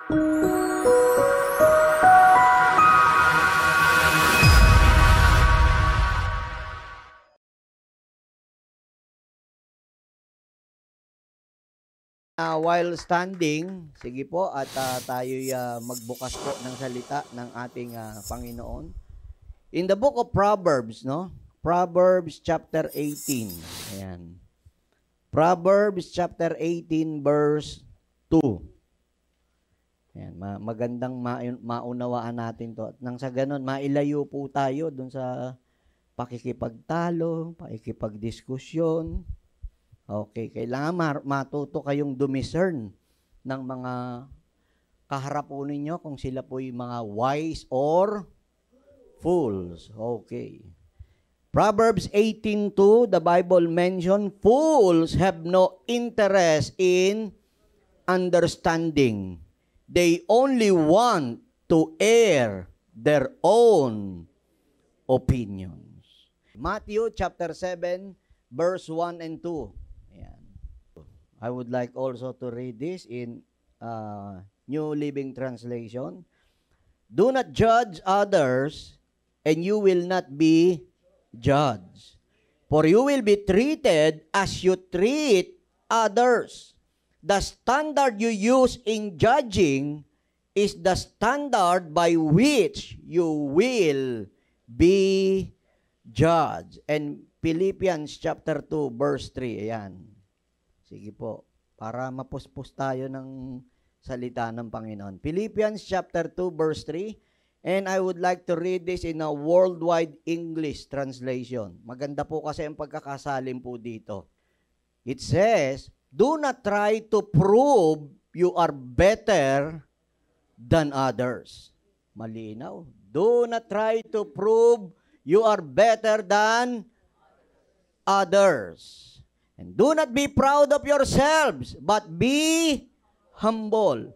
While standing, sige po, at tayo'y magbukas po ng salita ng ating Panginoon. In the book of Proverbs, no? Proverbs chapter 18. Ayan. Proverbs chapter 18 verse 2. Ayan, magandang maunawaan natin to. At nang sa ganun, mailayo po tayo dun sa pakikipagtalo, pakikipagdiskusyon. Okay, kailangan matuto kayong dumiscern ng mga kaharap po ninyo kung sila po yung mga wise or fools. Okay. Proverbs 18:2, the Bible mention, fools have no interest in understanding. They only want to air their own opinions. Matthew chapter 7, verse 1 and 2. I would like also to read this in New Living Translation. Do not judge others, and you will not be judged. For you will be treated as you treat others. The standard you use in judging is the standard by which you will be judged. And Philippians chapter 2, verse 3. Ayan. Sige po, para mapuspos tayo ng salita ng Panginoon. Philippians chapter 2 verse 3, and I would like to read this in a worldwide English translation. Maganda po kasi ang pagkakasalin po dito. It says, do not try to prove you are better than others. Malinaw. Do not try to prove you are better than others. And do not be proud of yourselves, but be humble.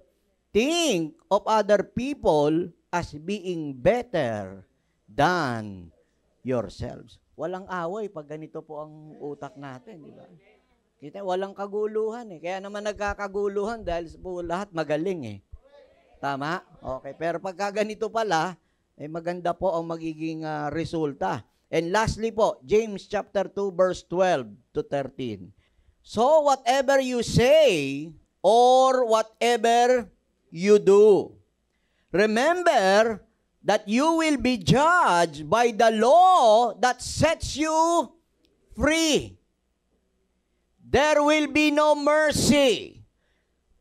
Think of other people as being better than yourselves. Walang away pag ganito po ang utak natin, di ba? Kita, walang kaguluhan eh. Kaya naman nagkakaguluhan dahil po lahat magaling eh. Tama? Okay. Pero pagka ganito pala, eh maganda po ang magiging resulta. And lastly po, James chapter 2 verse 12 to 13. So whatever you say or whatever you do, remember that you will be judged by the law that sets you free. There will be no mercy.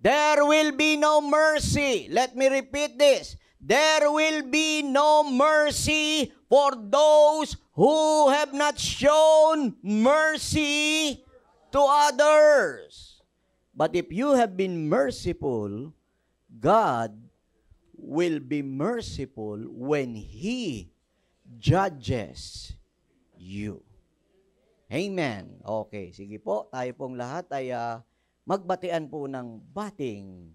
There will be no mercy. Let me repeat this. There will be no mercy for those who have not shown mercy to others. But if you have been merciful, God will be merciful when He judges you. Amen. Okay, sige po. Tayo pong lahat ay magbatian po ng bating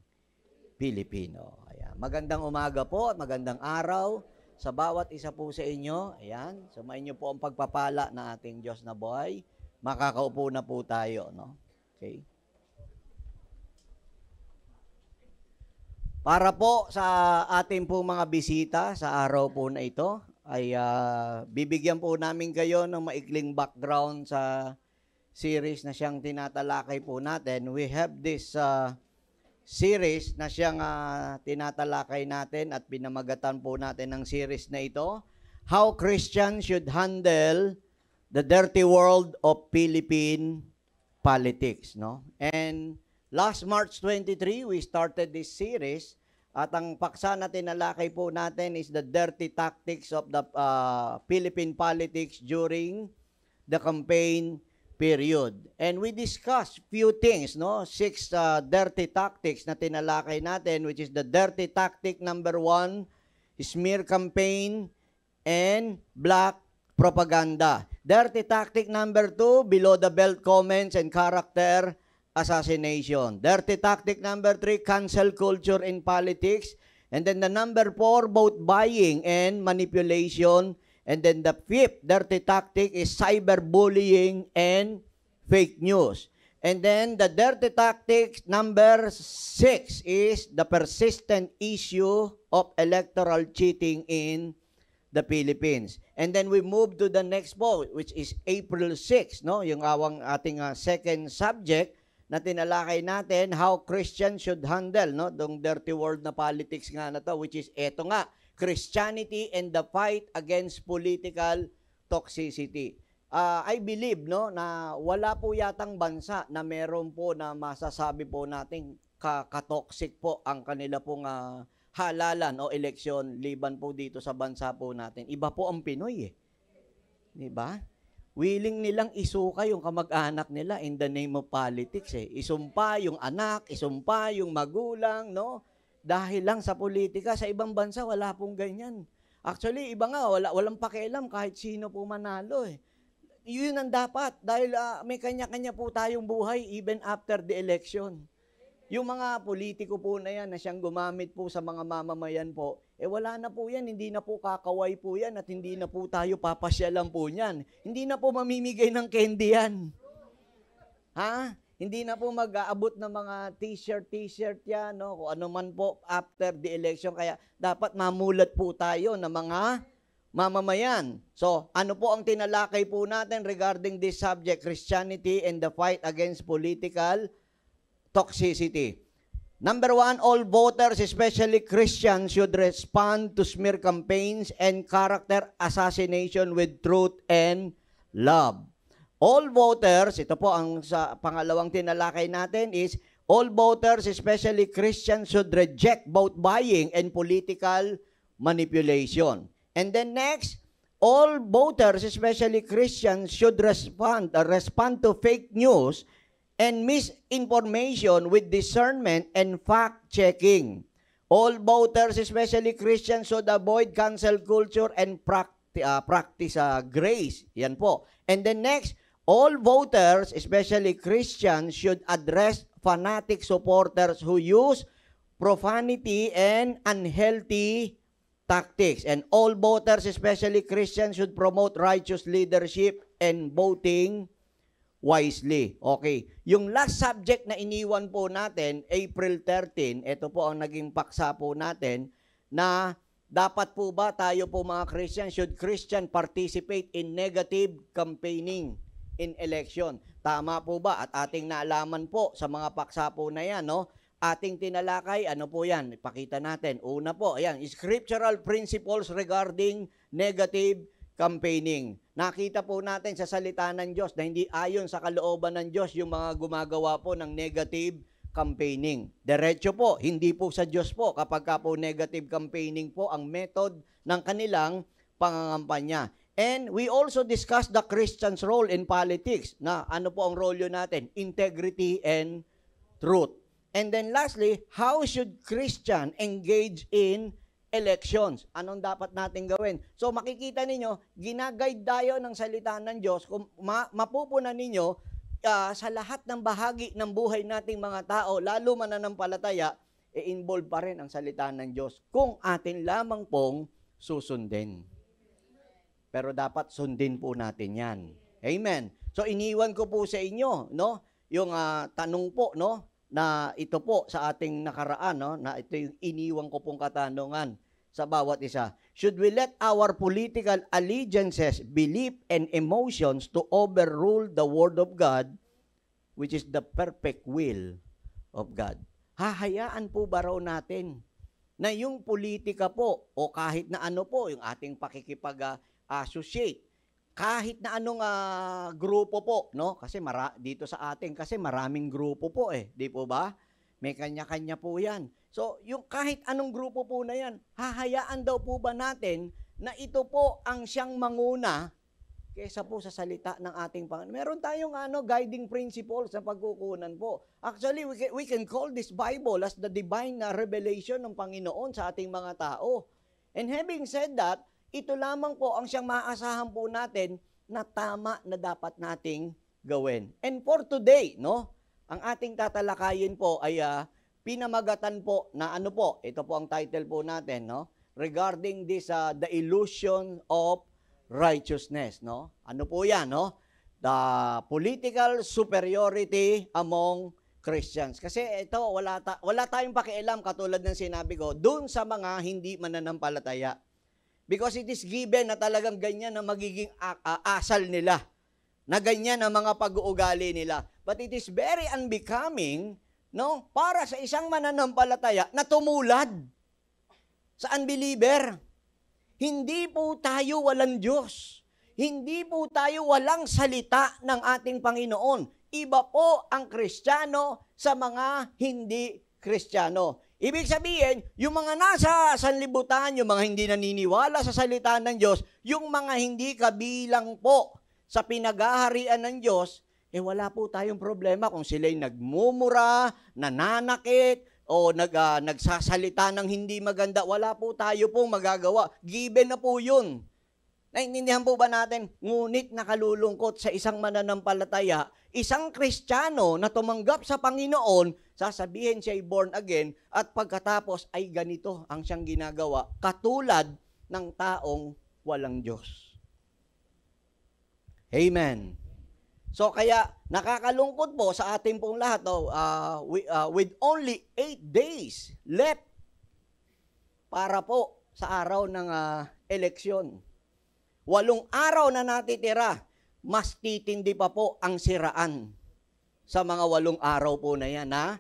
Pilipino. Ayan. Magandang umaga po at magandang araw sa bawat isa po sa inyo. Ayan. Sumayin niyo po ang pagpapala na ating Diyos na buhay. Makakaupo na po tayo, no? Okay. Para po sa ating po mga bisita sa araw po na ito, ay bibigyan po namin kayo ng maikling background sa series na siyang tinatalakay po natin. We have this series na siyang tinatalakay natin at pinamagatan po natin ng series na ito, How Christians Should Handle the Dirty World of Philippine Politics. No? And last March 23, we started this series at ang paksa na tinalakay po natin is the dirty tactics of the Philippine politics during the campaign period. And we discussed few things, no? 6 dirty tactics na tinalakay natin, which is the dirty tactic number 1, smear campaign and black propaganda. Dirty tactic number 2, below the belt comments and character assassination. Dirty tactic number 3, cancel culture in politics. And then the number 4, both buying and manipulation. And then the 5th dirty tactic is cyberbullying and fake news. And then the dirty tactics number 6 is the persistent issue of electoral cheating in the Philippines. And then we move to the next po, which is April 6, no? Yung ating second subject na tinalakay natin, how Christians should handle, no? Dong dirty word na politics nga na to, which is eto nga, Christianity and the fight against political toxicity. I believe, no, na wala po yatang bansa na meron po na masasabi po natin katoxic po ang kanila pong halalan o eleksyon liban po dito sa bansa po natin. Iba po ang Pinoy eh. Di ba? Willing nilang isuka yung kamag-anak nila in the name of politics eh. Isumpa yung anak, isumpa yung magulang, no? Dahil lang sa politika, sa ibang bansa wala pong ganyan. Actually, iba nga, walang pakialam kahit sino po manalo eh. Yun ang dapat dahil may kanya-kanya po tayong buhay even after the election. Yung mga politiko po na yan na siyang gumamit po sa mga mamamayan po, wala na po yan, hindi na po kakaway po yan at hindi na po tayo papasyalan po niyan. Hindi na po mamimigay ng candy yan. Ha? Hindi na po mag-aabot ng mga t-shirt yan, no? Kung ano man po after the election. Kaya dapat mamulat po tayo ng mga mamamayan. So, ano po ang tinalakay po natin regarding this subject, Christianity and the fight against political toxicity? Number 1, all voters, especially Christians, should respond to smear campaigns and character assassination with truth and love. All voters, ito po ang sa pangalawang tinalakay natin is, all voters, especially Christians, should reject vote buying and political manipulation. And then next, all voters, especially Christians, should respond to fake news and misinformation with discernment and fact-checking. All voters, especially Christians, should avoid cancel culture and practice grace. Yan po. And then next, all voters, especially Christians, should address fanatic supporters who use profanity and unhealthy tactics. And all voters, especially Christians, should promote righteous leadership and voting wisely. Okay. Yung last subject na iniwan po natin, April 13, ito po ang naging paksa po natin, na dapat po ba tayo po mga Christian, should Christian participate in negative campaigning in election? Tama po ba? At ating naalaman po sa mga paksa po na yan, no? Ating tinalakay, ano po yan? Ipakita natin. Una po, ayan, scriptural principles regarding negative campaigning. Nakita po natin sa salita ng Diyos na hindi ayon sa kalooban ng Diyos yung mga gumagawa po ng negative campaigning. Diretso po, hindi po sa Diyos po kapag ka po negative campaigning po ang method ng kanilang pangangampanya. And we also discussed the Christian's role in politics. Na ano po ang role yun natin? Integrity and truth. And then lastly, how should Christian engage in elections? Anong dapat natin gawin? So makikita ninyo, ginaguide tayo ng salita ng Diyos. Kung mapupunan ninyo, sa lahat ng bahagi ng buhay nating mga tao, lalo mananampalataya, involve pa rin ang salita ng Diyos kung atin lamang pong susundin. Pero dapat sundin po natin yan. Amen. So iniwan ko po sa inyo, no? Yung tanong po, no? Na ito po sa ating nakaraan, no? Na ito yung iniwan ko pong katanungan sa bawat isa. Should we let our political allegiances, belief, and emotions to overrule the Word of God, which is the perfect will of God? Hahayaan po ba raw natin na yung politika po, o kahit na ano po, yung ating pakikipag-associate, kahit na anong grupo po, no? Kasi dito sa atin, kasi maraming grupo po di po ba? May kanya-kanya po yan. So, yung kahit anong grupo po na yan, hahayaan daw po ba natin na ito po ang siyang manguna kaysa po sa salita ng ating Panginoon? Meron tayong guiding principles na pagkukunan po. Actually, we can call this Bible as the divine revelation ng Panginoon sa ating mga tao. And having said that, ito lamang po ang siyang maaasahan po natin na tama na dapat nating gawin. And for today, no, ang ating tatalakayin po ay pinamagatan po na ano po, ito po ang title po natin, no, regarding this the illusion of righteousness, no? Ano po 'yan, no? the political superiority among Christians. Kasi ito, wala tayong pakialam katulad ng sinabi ko, dun sa mga hindi mananampalataya. Because it is given na talagang ganyan na magiging asal nila, na ganyan ang mga pag-uugali nila. But it is very unbecoming, no, para sa isang mananampalataya na tumulad sa unbeliever. Hindi po tayo walang Diyos. Hindi po tayo walang salita ng ating Panginoon. Iba po ang Kristiyano sa mga hindi Kristiyano. Ibig sabihin, yung mga nasa sanlibutan, yung mga hindi naniniwala sa salita ng Diyos, yung mga hindi kabilang po sa pinaghaharian ng Diyos, wala po tayong problema kung sila'y nagmumura, nananakit, o nagsasalita ng hindi maganda. Wala po tayo pong magagawa. Given na po yun. Naintindihan po ba natin? Ngunit nakalulungkot sa isang mananampalataya, isang Kristiyano na tumanggap sa Panginoon, sasabihin siya ay born again, at pagkatapos ay ganito ang siyang ginagawa, katulad ng taong walang Diyos. Amen. So kaya nakakalungkot po sa ating pong lahat, with only 8 days left para po sa araw ng eleksyon. 8 araw na natitira, mas titindi pa po ang siraan sa mga 8 araw po na yan na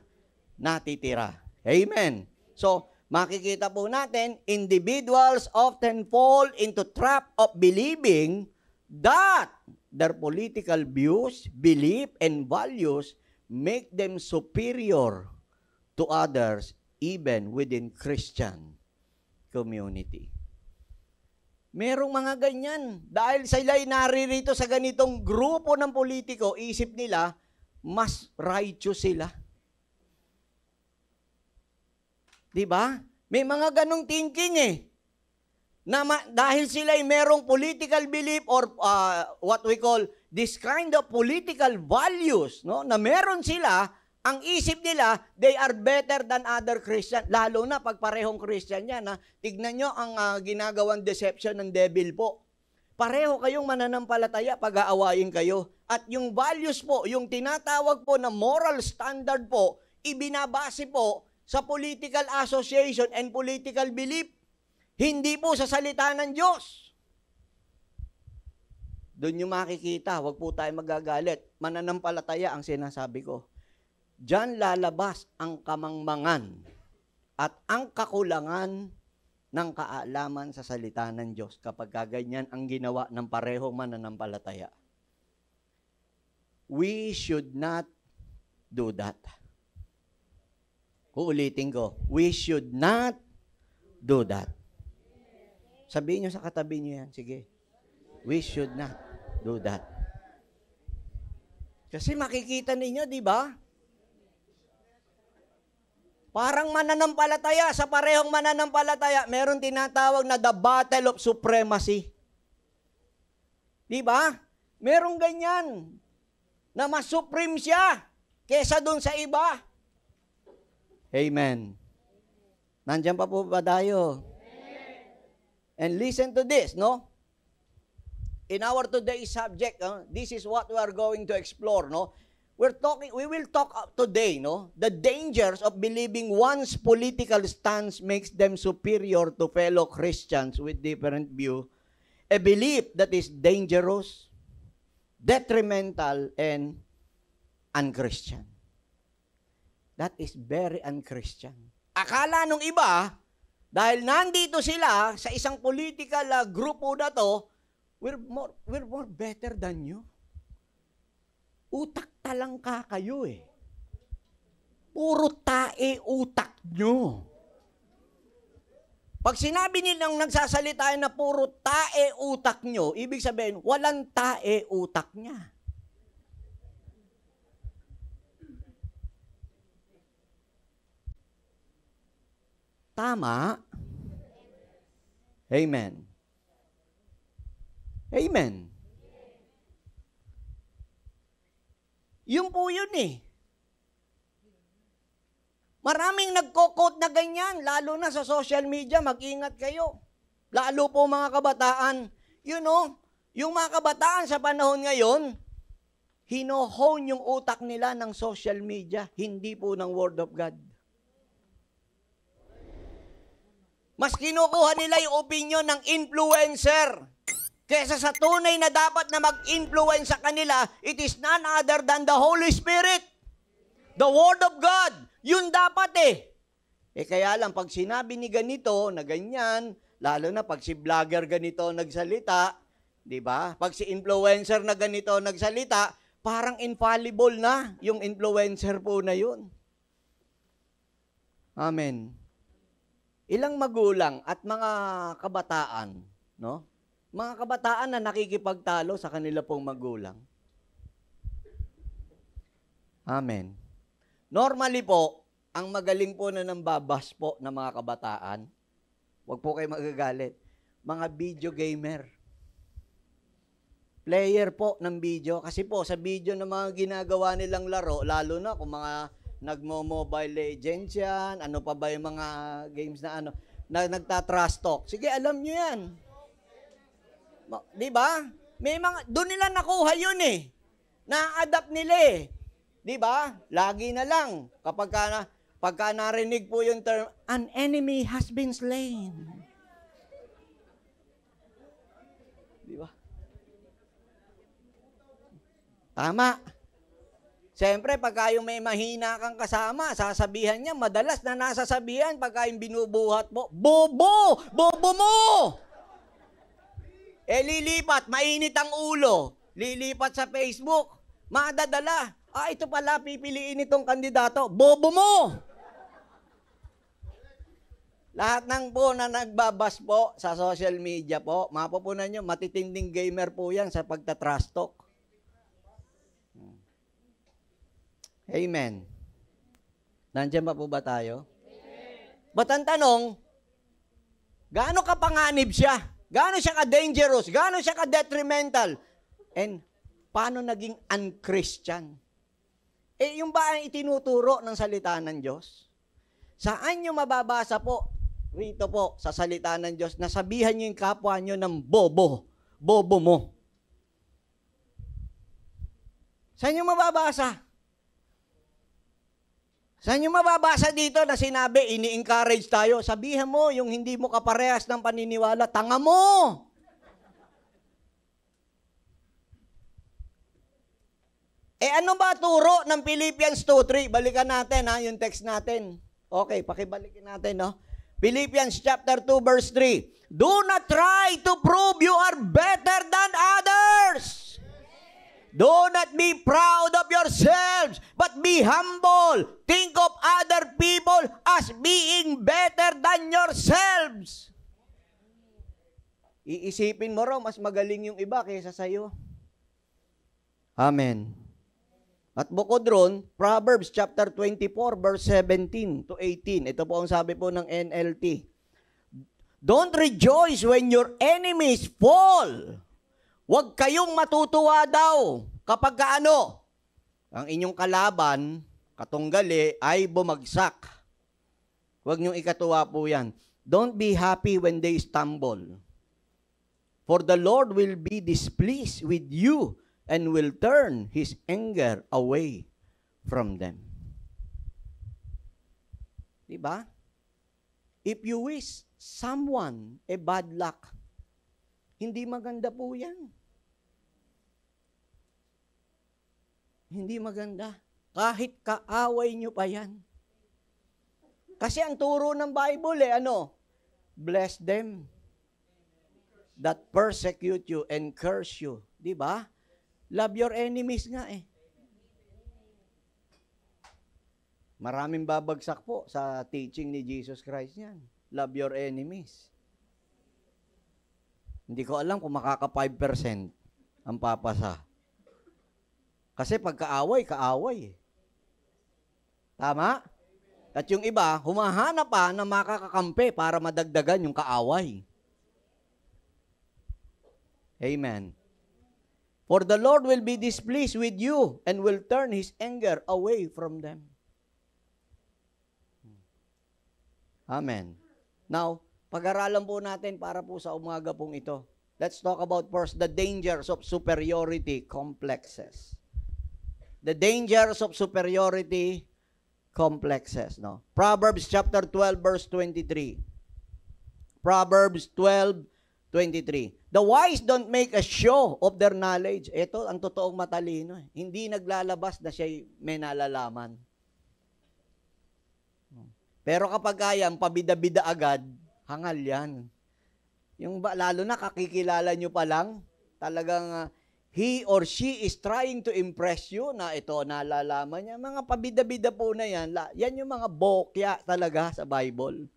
natitira. Amen. So, makikita po natin, individuals often fall into trap of believing that their political views, belief, and values make them superior to others even within Christian community. Merong mga ganyan. Dahil sila'y naririto sa ganitong grupo ng politiko, isip nila, mas righteous sila. Diba? May mga ganong thinking Na dahil sila'y merong political belief or what we call this kind of political values, no? Na meron sila, ang isip nila, they are better than other Christian. Lalo na pag parehong Christian yan. Tignan nyo ang ginagawang deception ng devil po. Pareho kayong mananampalataya, pag-aawayin kayo. At yung values po, yung tinatawag po na moral standard po, ibinabase po sa political association and political belief. Hindi po sa salita ng Diyos. Doon yung makikita, wag po tayo magagalit. Mananampalataya ang sinasabi ko. Diyan lalabas ang kamangmangan at ang kakulangan ng kaalaman sa salita ng Diyos kapag ganyan ang ginawa ng parehong mananampalataya. We should not do that. Uulitin ko, we should not do that. Sabihin nyo sa katabi nyo yan, sige. We should not do that. Kasi makikita ninyo, di ba? Parang mananampalataya, sa parehong mananampalataya, meron tinatawag na the battle of supremacy. Di ba? Merong ganyan, na mas supreme siya kesa dun sa iba. Amen. Nandiyan pa po ba tayo? And listen to this, no? In our today's subject, this is what we are going to explore, no? We will talk today, no? The dangers of believing one's political stance makes them superior to fellow Christians with different view. A belief that is dangerous, detrimental, and unchristian. That is very unchristian. Akala nung iba, dahil nandito sila sa isang political grupo na to, we're more better than you. Utak talangka kayo Puro tae utak nyo. Pag sinabi nilang nagsasalita na puro tae utak nyo, ibig sabihin, walang tae utak niya. Tama? Amen. Amen. Yun po yun Maraming nagko-quote na ganyan, lalo na sa social media, mag-ingat kayo. Lalo po mga kabataan. You know, yung mga kabataan sa panahon ngayon, hino-hone yung utak nila ng social media, hindi po ng Word of God. Mas kinukuha nila yung opinion ng influencer. Kesa sa tunay na dapat na mag-influence sa kanila, it is none other than the Holy Spirit. The Word of God. Yun dapat eh. Kaya lang, pag sinabi ni ganito, na ganyan, lalo na pag si vlogger ganito nagsalita, di ba? Pag si influencer na ganito nagsalita, parang infallible na yung influencer po na yun. Amen. Ilang magulang at mga kabataan, no? Mga kabataan na nakikipagtalo sa kanila pong magulang. Amen. Normally po, ang magaling po na nambabas po ng mga kabataan, huwag po kayo magagalit, mga video gamer. Player po ng video. Kasi po, sa video na mga ginagawa nilang laro, lalo na kung mga nagmo-mobile legends yan, ano pa ba yung mga games na ano, na nagtatrash talk. Sige, alam nyo yan. Di ba? May mga, doon nila nakuha yun eh. Na-adapt nila eh. Di ba? Lagi na lang. Pagka narinig po yung term, an enemy has been slain. Di ba? Tama. Siyempre, pagka yung may mahina kang kasama, sasabihan niya, madalas na nasasabihan pagka yung binubuhat mo, bobo! Bobo mo! Lilipat, mainit ang ulo. Lilipat sa Facebook, madadala. Ito pala, pipiliin itong kandidato. Bobo mo! Lahat ng po na nagbabas po sa social media po, mapupunan nyo, matitinding gamer po yan sa pagtatrash talk. Amen. Nandiyan ba po ba tayo? Amen. Ba't ang tanong, gaano kapanganib siya? Gaano siya ka-dangerous? Gaano siya ka-detrimental? And paano naging un-Christian? Yung ba ang itinuturo ng salita ng Diyos? Saan nyo mababasa po, rito po, sa salita ng Diyos, na sabihan nyo yung kapwa nyo ng bobo, bobo mo? Saan nyo mababasa? Saan nyo mababasa dito na sinabi, ini-encourage tayo? Sabihan mo, yung hindi mo kaparehas ng paniniwala, tanga mo! Ano ba turo ng Philippians 2:3? Balikan natin yung text natin. Okay, pakibalikin natin, no? Philippians chapter 2, verse 3. Do not try to prove you are better than others. Do not be proud of yourselves, but be humble. Think of other people as being better than yourselves. Iisipin mo raw, mas magaling yung iba kaysa sa'yo. Amen. At bukod ron, Proverbs chapter 24, verse 17 to 18. Ito po ang sabi po ng NLT. Don't rejoice when your enemies fall. Huwag kayong matutuwa daw kapag ang inyong kalaban, katunggali, ay bumagsak. Huwag niyong ikatuwa po yan. Don't be happy when they stumble. For the Lord will be displeased with you and will turn His anger away from them. Diba? If you wish someone a bad luck, hindi maganda po yan. Hindi maganda. Kahit kaaway nyo pa yan. Kasi ang turo ng Bible bless them that persecute you and curse you. Di ba? Love your enemies nga eh. Maraming babagsak po sa teaching ni Jesus Christ yan. Love your enemies. Hindi ko alam kung makaka 5% ang papasa. Kasi pagkaaway, kaaway. Tama? At yung iba, humahanap pa na makakakampi para madagdagan yung kaaway. Amen. For the Lord will be displeased with you and will turn His anger away from them. Amen. Now, pag-aralan po natin para po sa umaga pong ito. Let's talk about first the dangers of superiority complexes. The dangers of superiority complexes, no? Proverbs chapter 12 verse 23. Proverbs 12:23. The wise don't make a show of their knowledge. Ito ang totoong matalino. Hindi naglalabas na siya may nalalaman. Pero kapag kaya, pabida-bida agad, hangal yan. Yung lalo na kakikilala nyo pa lang, talagang he or she is trying to impress you na ito, nalalaman niya. Mga pabida-bida po na yan, yan yung mga bokya talaga sa Bible.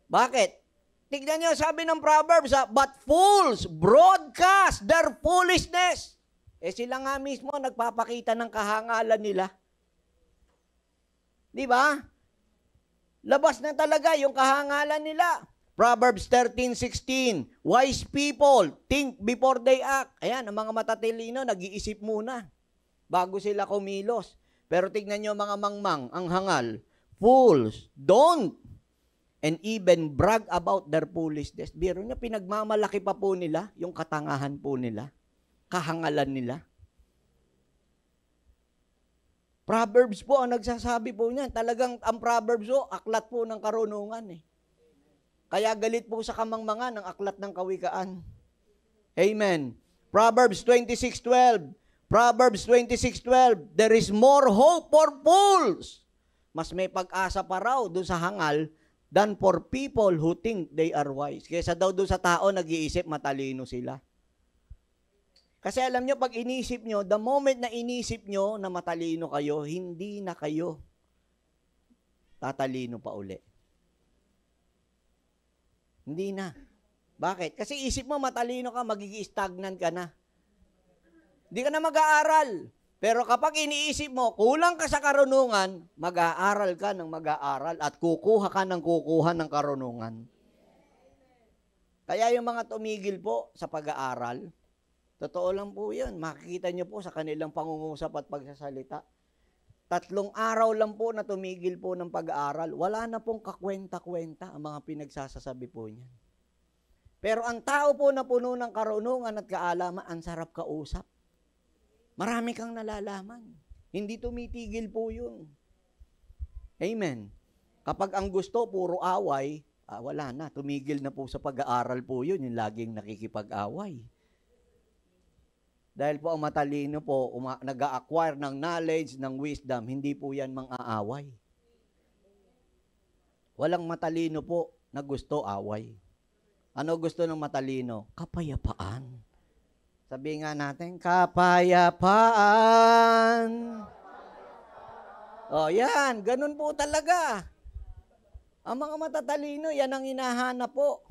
Bakit? Tignan niyo, sabi ng Proverbs, but fools broadcast their foolishness. Sila nga mismo nagpapakita ng kahangalan nila. Di ba? Labas na talaga yung kahangalan nila. Proverbs 13:16, wise people think before they act. Ayan, ang mga matatalino, nag-iisip muna bago sila kumilos. Pero tignan nyo mga mangmang, ang hangal, fools don't and even brag about their foolishness. Biro nyo, pinagmamalaki pa po nila yung katangahan po nila, kahangalan nila. Proverbs po ang nagsasabi po niyan. Talagang ang Proverbs po, aklat po ng karunungan eh. Kaya galit po sa kamangmangan ng aklat ng kawikaan. Amen. Proverbs 26:12. Proverbs 26:12. There is more hope for fools. Mas may pag-asa pa raw doon sa hangal than for people who think they are wise. Kaysa daw doon sa tao nag-iisip matalino sila. Kasi alam nyo, pag inisip nyo, the moment na inisip nyo na matalino kayo, hindi na kayo tatalino pa uli. Hindi na. Bakit? Kasi isip mo, matalino ka, magiging stagnant ka na. Hindi ka na mag-aaral. Pero kapag iniisip mo, kulang ka sa karunungan, mag-aaral ka ng mag-aaral at kukuha ka ng kukuha ng karunungan. Kaya yung mga tumigil po sa pag-aaral, totoo lang po yun. Makikita nyo po sa kanilang pangungusap at pagsasalita. 3 araw lang po na tumigil po ng pag-aaral. Wala na pong kakwenta-kwenta ang mga pinagsasasabi po niyan. Pero ang tao po na puno ng karunungan at kaalaman, ang sarap kausap. Marami kang nalalaman. Hindi tumitigil po yun. Amen. Kapag ang gusto, puro away, wala na. Tumigil na po sa pag-aaral po yun, yung laging nakikipag-away. Dahil po ang matalino po, nag-a-acquire ng knowledge, ng wisdom, hindi po yan mang-aaway. Walang matalino po na gusto away. Ano gusto ng matalino? Kapayapaan. Sabi nga natin, kapayapaan. O yan, ganun po talaga. Ang mga matatalino, yan ang hinahanap po.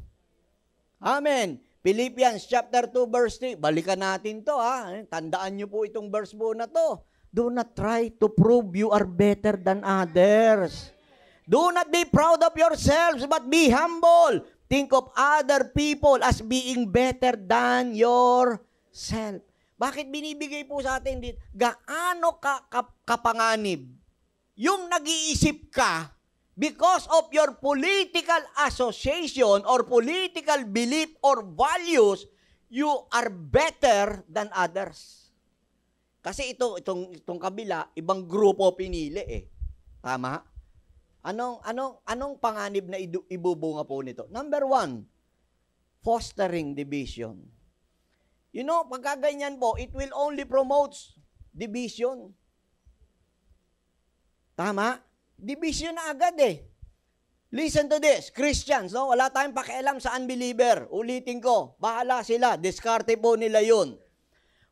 Amen. Philippians chapter 2 verse 3. Balikan natin to ha. Tandaan nyo po itong verse po na to. Do not try to prove you are better than others. Do not be proud of yourselves, but be humble. Think of other people as being better than yourself. Bakit binibigay po sa atin dito? Gaano kapanganib? Yung nag-iisip ka, because of your political association or political belief or values, you are better than others. Kasi itong kabila, ibang grupo pinili eh. Tama? Anong panganib na ibubunga po nito? Number 1, fostering division. You know, pagkaganyan po, it will only promotes division. Tama? Division na agad eh. Listen to this, Christians, no? Wala tayong pakialam sa unbeliever. Ulitin ko, bahala sila, diskarte po nila yun.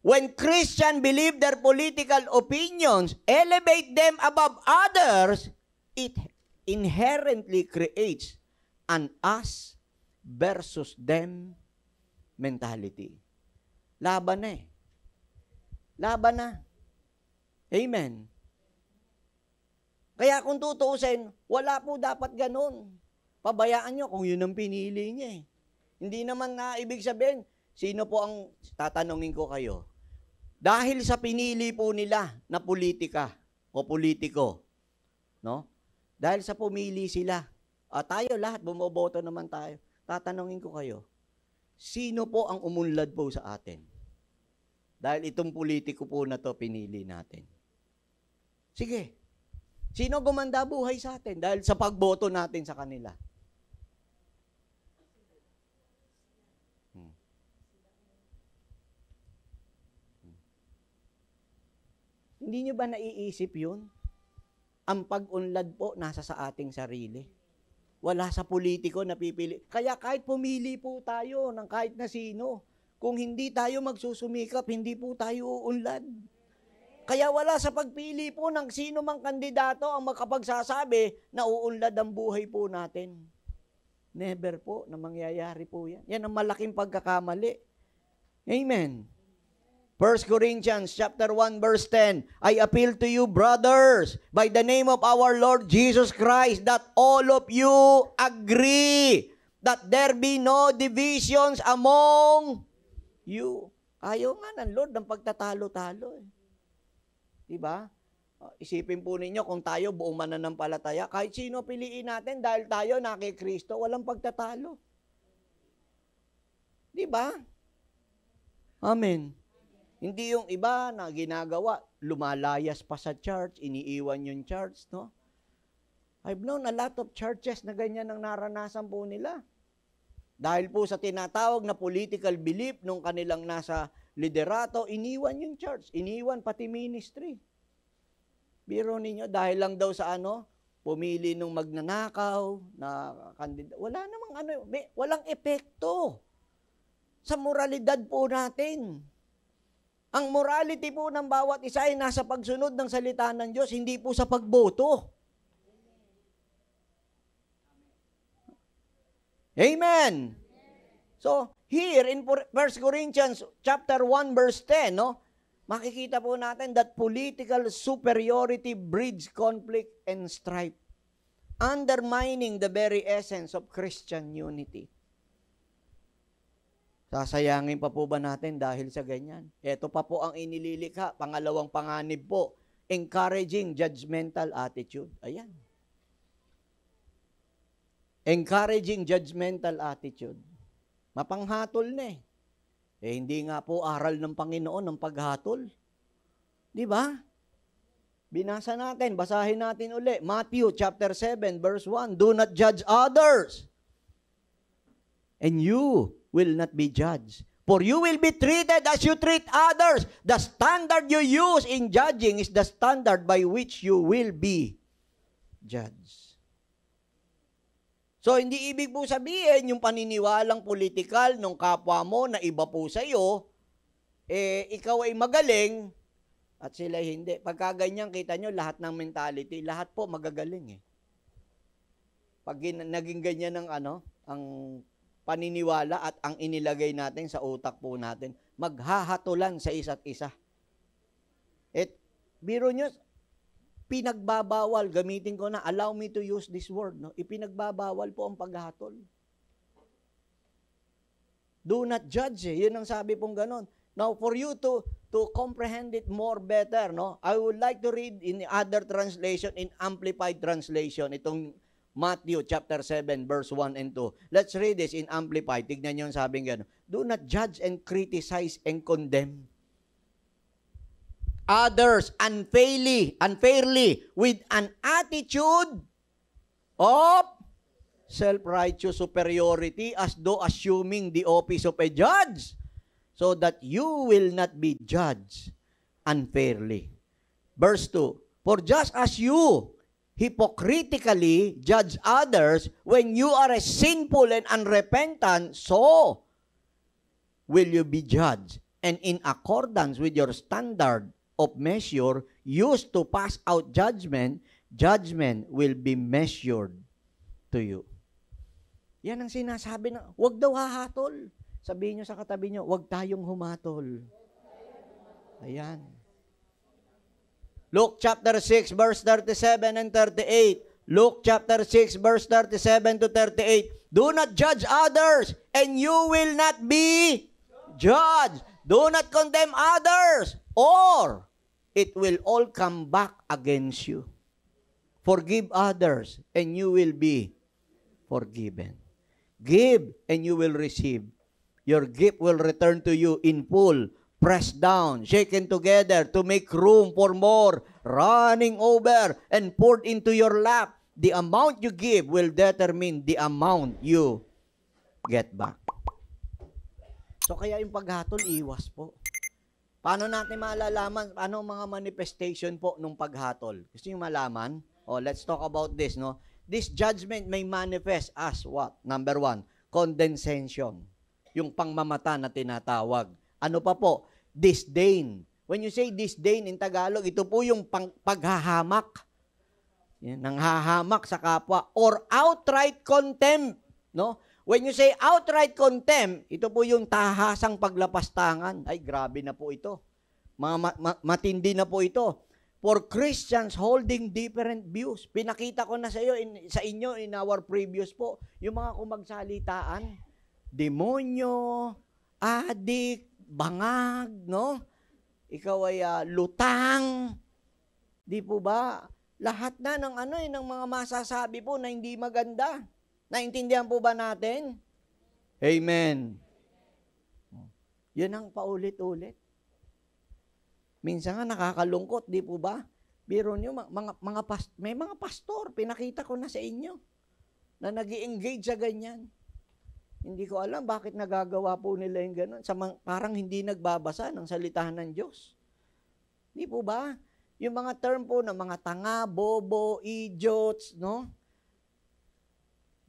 When Christians believe their political opinions, elevate them above others, it inherently creates an us versus them mentality. Laban na eh. Laban na. Amen. Kaya kung tutuusin, wala po dapat ganun. Pabayaan nyo kung yun ang pinili niya eh. Hindi naman na ibig sabihin, sino po ang tatanungin ko kayo? Dahil sa pinili po nila na politika o politiko, no? Dahil sa pumili sila, tayo lahat, bumoboto naman tayo. Tatanungin ko kayo, sino po ang umunlad po sa atin? Dahil itong politiko po na to, pinili natin. Sige. Sino gumanda buhay sa atin? Dahil sa pagboto natin sa kanila. Hindi nyo ba naiisip yun? Ang pag-unlad po nasa sa ating sarili. Wala sa politiko na pipili. Kaya kahit pumili po tayo ng kahit na sino, kung hindi tayo magsusumikap, hindi po tayo uunlad. Kaya wala sa pagpili po ng sino mang kandidato ang makapagsasabi na uunlad ang buhay po natin. Never po na mangyayari po yan. Yan ang malaking pagkakamali. Amen. 1 Corinthians chapter 1 verse 10, I appeal to you, brothers, by the name of our Lord Jesus Christ, that all of you agree that there be no divisions among you. Ayaw nga ng Lord ng pagtatalo-talo. Diba? Isipin po ninyo kung tayo buong mananampalataya, kahit sino piliin natin dahil tayo na kay Kristo, walang pagtatalo. Diba? Amen. Hindi yung iba na ginagawa, lumalayas pa sa church, iniiwan yung church, no? I've known a lot of churches na ganyan ang naranasan po nila. Dahil po sa tinatawag na political belief nung kanilang nasa liderato, iniwan yung church, iniwan pati ministry. Biro ninyo, dahil lang daw sa pumili nung magnanakaw na kandidato. Wala namang walang epekto sa moralidad po natin. Ang morality po ng bawat isa ay nasa pagsunod ng salita ng Diyos, hindi po sa pagboto. Amen. So, here in 1 Corinthians chapter 1 verse 10, makikita po natin that political superiority breeds conflict and strife, undermining the very essence of Christian unity. Sasayangin pa po ba natin dahil sa ganyan? Ito pa po ang inililikha. Pangalawang panganib po, encouraging judgmental attitude. Ayan. Encouraging judgmental attitude. Mapanghatol na hindi nga po aral ng Panginoon ng paghatol. Di ba? Binasa natin, basahin natin uli. Matthew chapter 7 verse 1, do not judge others, and you will not be judged. For you will be treated as you treat others. The standard you use in judging is the standard by which you will be judged. So, hindi ibig po sabihin yung paniniwalang politikal ng kapwa mo na iba po sa iyo, ikaw ay magaling at sila hindi. Pagka ganyan, kita nyo, lahat ng mentality, lahat po magagaling Pag naging ganyan ng ang paniniwala at ang inilagay natin sa utak po natin, maghahatulan sa isa't isa. Biro nyo, pinagbabawal, gamitin ko na, allow me to use this word, ipinagbabawal po ang paghatol. Do not judge, yun ang sabi pong ganon. Now, for you to comprehend it more better, I would like to read in other translation, in Amplified Translation, itong Matthew chapter 7 verse 1 and 2. Let's read this in Amplified. Tignan niyo yung sabing gano'n. Do not judge and criticize and condemn others unfairly with an attitude of self-righteous superiority as though assuming the office of a judge, so that you will not be judged unfairly. Verse 2, for just as you hypocritically judge others when you are sinful and unrepentant, so will you be judged. And in accordance with your standard of measure used to pass out judgment, judgment will be measured to you. Yan ang sinasabi na, huwag daw hahatol. Sabihin nyo sa katabi nyo, huwag tayong humatol. Ayan. Luke chapter 6 verse 37 and 38. Luke chapter 6 verse 37 to 38. Do not judge others and you will not be judged. Do not condemn others or it will all come back against you. Forgive others and you will be forgiven. Give and you will receive. Your gift will return to you in full, pressed down, shaken together to make room for more, running over and poured into your lap. The amount you give will determine the amount you get back. So kaya yung paghatol, iwas po. Paano natin malalaman? Ano mga manifestation po nung paghatol? Gusto nyo malaman? Let's talk about this, no? This judgment may manifest as what? Number 1, condescension. Yung pangmamata na tinatawag. Ano pa po? Disdain. When you say disdain in Tagalog, ito po yung paghahamak. Yan, nanghahamak sa kapwa. Or outright contempt. No? When you say outright contempt, ito po yung tahasang paglapastangan. Ay, grabe na po ito. Matindi na po ito. For Christians holding different views. Pinakita ko na sa inyo in our previous po, yung mga kumagsalitaan, demonyo, adik, bangag, no? Ikaw ay lutang. Di po ba? Lahat na ng ng mga masasabi po na hindi maganda. Naintindihan po ba natin? Amen. Yan ang paulit-ulit. Minsan nga nakakalungkot, di po ba? Biro niyo, may mga pastor, pinakita ko na sa inyo, na nag-i-engage sa ganyan. Hindi ko alam bakit nagagawa po nila yung gano'n. Parang hindi nagbabasa ng salitahan ng Diyos. Di po ba? Yung mga term po ng mga tanga, bobo, idiots, no?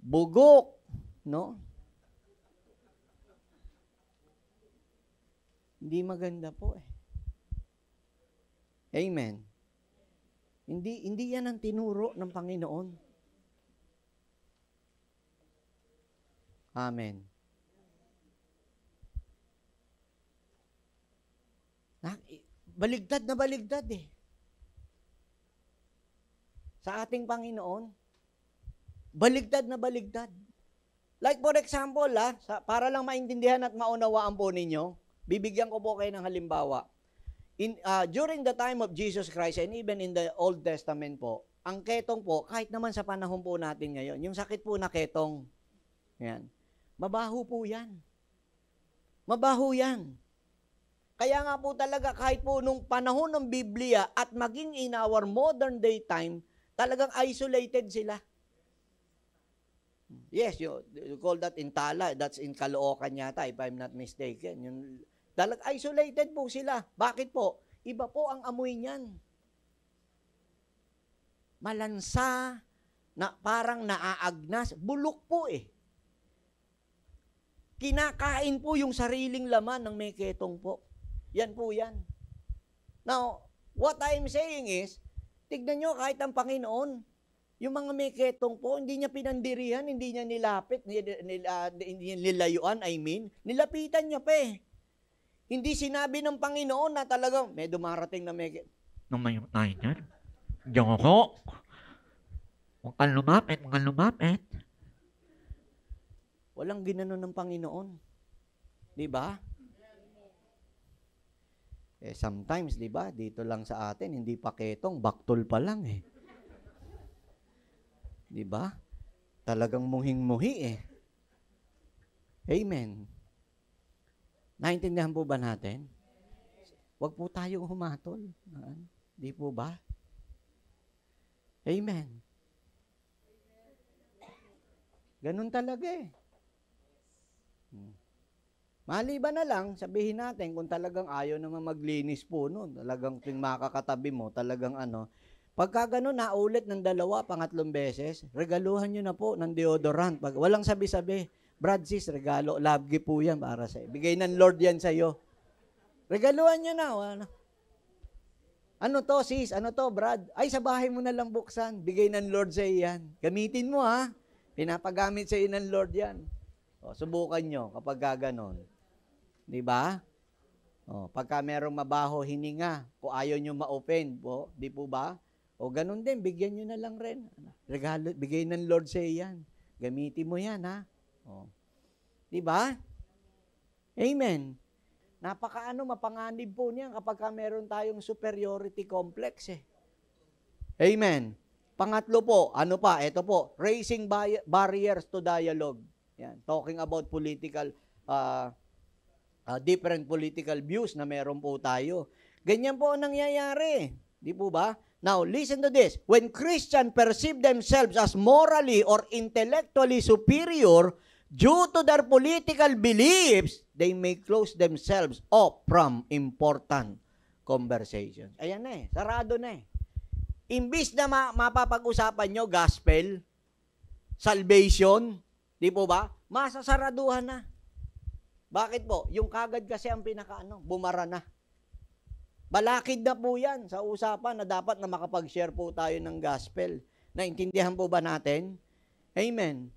Bugok, no? Hindi maganda po eh. Amen. Hindi yan ang tinuro ng Panginoon. Amen. Baligtad na baligtad eh. Sa ating Panginoon, baligtad na baligtad. Like for example, para lang maintindihan at maunawaan po ninyo, bibigyan ko po kayo ng halimbawa. During the time of Jesus Christ and even in the Old Testament po, ang ketong po, kahit naman sa panahon po natin ngayon, yung sakit po na ketong, yan, mabaho po yan. Mabaho yan. Kaya nga po talaga kahit po nung panahon ng Biblia at maging in our modern day time, talagang isolated sila. Yes, you call that in Tala, that's in Caloocan yata, if I'm not mistaken. Yung isolated po sila. Bakit po? Iba po ang amoy niyan. Malansa, na parang naaagnas. Bulok po eh. Kinakain po yung sariling laman ng may ketong po. Yan po yan. Now, what I'm saying is, tignan nyo kahit ang Panginoon, yung mga may ketong po, hindi niya pinandirihan, hindi niya nilapit, hindi niya nilayuan, nilapitan niya pa eh. Hindi sinabi ng Panginoon na talagang may dumarating na may... Lumayo tayo dyan. Joko. Huwag kang lumapit. Walang ginanon ng Panginoon. Di ba? Sometimes, di ba, dito lang sa atin, hindi pa ketong, baktol pa lang eh. Di ba? Talagang muhing-muhi eh. Amen. Naintindihan po ba natin? Huwag po tayong humatol. Di po ba? Amen. Ganun talaga eh. Maliban na lang, sabihin natin, kung talagang ayaw naman maglinis po nun, talagang yung makakatabi mo, talagang pagka ganun, naulit ng 2, 3 beses, regaluhan nyo na po ng deodorant. Walang sabi-sabi. Brad, sis, regalo, love gift po yan para sa'yo. Bigay ng Lord yan sa'yo. Regaluhan nyo na. Ano to, sis? Ano to, Brad? Ay, sa bahay mo na lang buksan. Bigay ng Lord sa'yo yan. Gamitin mo, ha? Pinapagamit sa'yo ng Lord yan. Subukan nyo kapag gano'n. Di ba? Pagka merong mabaho hininga, kung ayaw nyo ma-open, di po ba? Ganun din, bigyan nyo na lang rin. Regalo, bigay ng Lord sa'yo yan. Gamitin mo yan, ha? Di ba? Amen. Mapanganib po niyan kapag meron tayong superiority complex eh. Amen. Pangatlo po, ito po, raising barriers to dialogue. Yan, talking about political different political views na meron po tayo. Ganyan po ang nangyayari. Di po ba? Now, listen to this. When Christians perceive themselves as morally or intellectually superior due to their political beliefs, they may close themselves off from important conversations. Ayan na sarado na Imbis na mapapag-usapan nyo, gospel, salvation, di po ba? Masasaraduhan na. Bakit po? Yung kagad kasi ang bumara na. Balakid na po yan sa usapan na dapat na makapag-share po tayo ng gospel. Naintindihan po ba natin? Amen.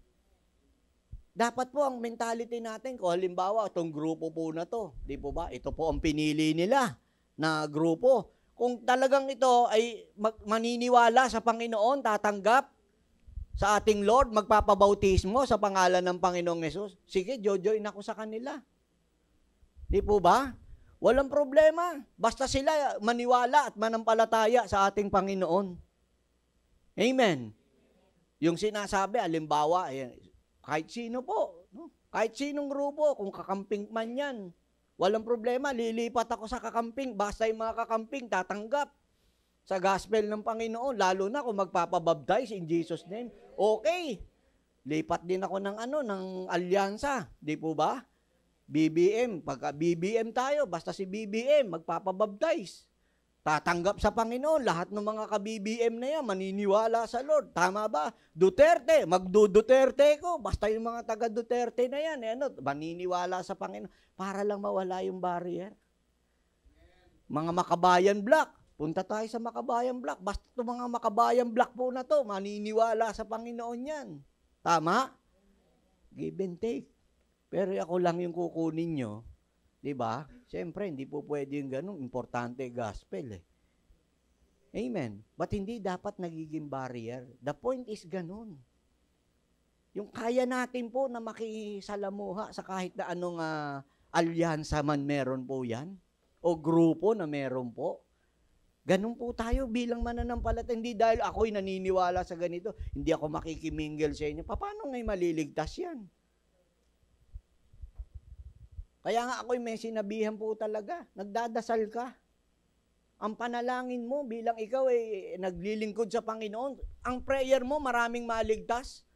Dapat po ang mentality natin, kung halimbawa, itong grupo po na to, di po ba? Ito po ang pinili nila na grupo. Kung talagang ito ay maniniwala sa Panginoon, tatanggap sa ating Lord, magpapabautismo sa pangalan ng Panginoong Yesus, sige, jojoin ako sa kanila. Di po ba? Walang problema. Basta sila maniwala at manampalataya sa ating Panginoon. Amen. Yung sinasabi, halimbawa, kahit sino po, no? Kahit sinong grupo, kung kakamping man yan, walang problema, lilipat ako sa kakamping, basta yung mga kakamping tatanggap sa gospel ng Panginoon, lalo na kung magpapabaptize in Jesus' name. Okay. Lipat din ako ng alyansa, di po ba? BBM, pagka BBM tayo, basta si BBM, magpapabaptize. Tatanggap sa Panginoon, lahat ng mga ka-BBM na yan, maniniwala sa Lord. Tama ba? Duterte, magdu-Duterte ko, basta yung mga taga-Duterte na yan, maniniwala sa Panginoon, para lang mawala yung barrier. Mga Makabayan Black, punta tayo sa Makabayan Black, basta itong mga Makabayan Black po na to, maniniwala sa Panginoon yan. Tama? Give and take. Pero ako lang yung kukunin nyo, di ba? Siyempre, hindi po pwede yung ganun. Importante gospel Amen. But hindi dapat nagiging barrier. The point is ganun. Yung kaya natin po na makisalamuha sa kahit na anong alyansa man meron po yan, o grupo na meron po. Ganun po tayo bilang mananampalataya. Hindi dahil ako'y naniniwala sa ganito, hindi ako makikimingle sa inyo. Paano ngayon maliligtas yan? Kaya nga ako'y may sinabihan po talaga, nagdadasal ka. Ang panalangin mo bilang ikaw ay naglilingkod sa Panginoon, ang prayer mo maraming maligtas.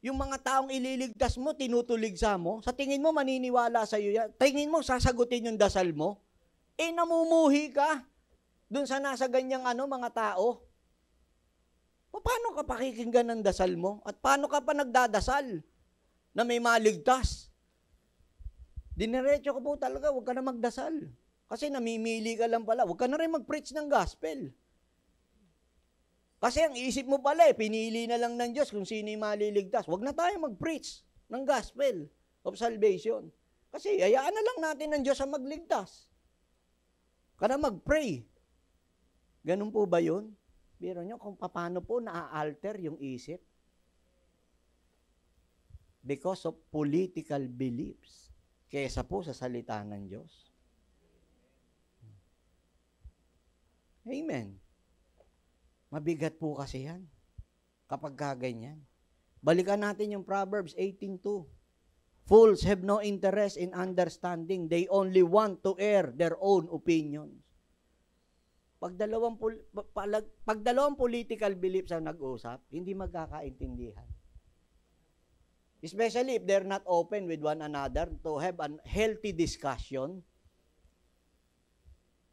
Yung mga taong ililigtas mo, tinutuligsa mo, sa tingin mo maniniwala sa iyo yan. Tingin mo sasagutin yung dasal mo. Namumuhi ka dun sa nasa ganyang mga tao. Paano ka pakikinggan ng dasal mo? At paano ka pa nagdadasal na may maligtas? Dinerecho ko po talaga, huwag ka na magdasal. Kasi namimili ka lang pala. Huwag ka na rin mag-preach ng gospel. Kasi ang isip mo pala, pinili na lang ng Diyos kung sino yung maliligtas. Huwag na tayo mag-preach ng gospel of salvation. Kasi hayaan na lang natin ng Diyos ang magligtas. Kana mag-pray. Ganun po ba yun? Biro nyo kung paano po na-alter yung isip? Because of political beliefs. Kesa po sa salita ng Diyos. Amen. Mabigat po kasi yan. Kapag kaganyan. Balikan natin yung Proverbs 18:2. Fools have no interest in understanding. They only want to air their own opinions. Pag dalawang political beliefs ang nag-usap, hindi magkakaintindihan. Especially if they're not open with one another to have a healthy discussion.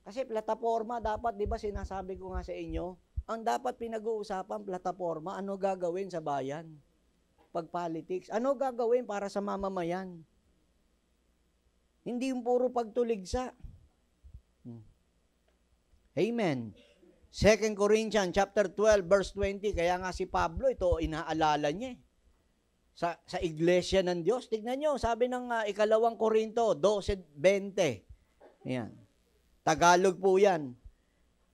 Kasi plataforma dapat, di ba sinasabi ko nga sa inyo, ang dapat pinag-uusapan plataforma, ano gagawin sa bayan? Pag politics, ano gagawin para sa mamamayan? Hindi yung puro pagtuligsa. Amen. 2 Corinthians chapter 12 verse 20, kaya nga si Pablo, ito inaalala niya sa iglesia ng Diyos. Tignan nyo, sabi ng 2 Korinto 12:20. Ayan. Tagalog po yan.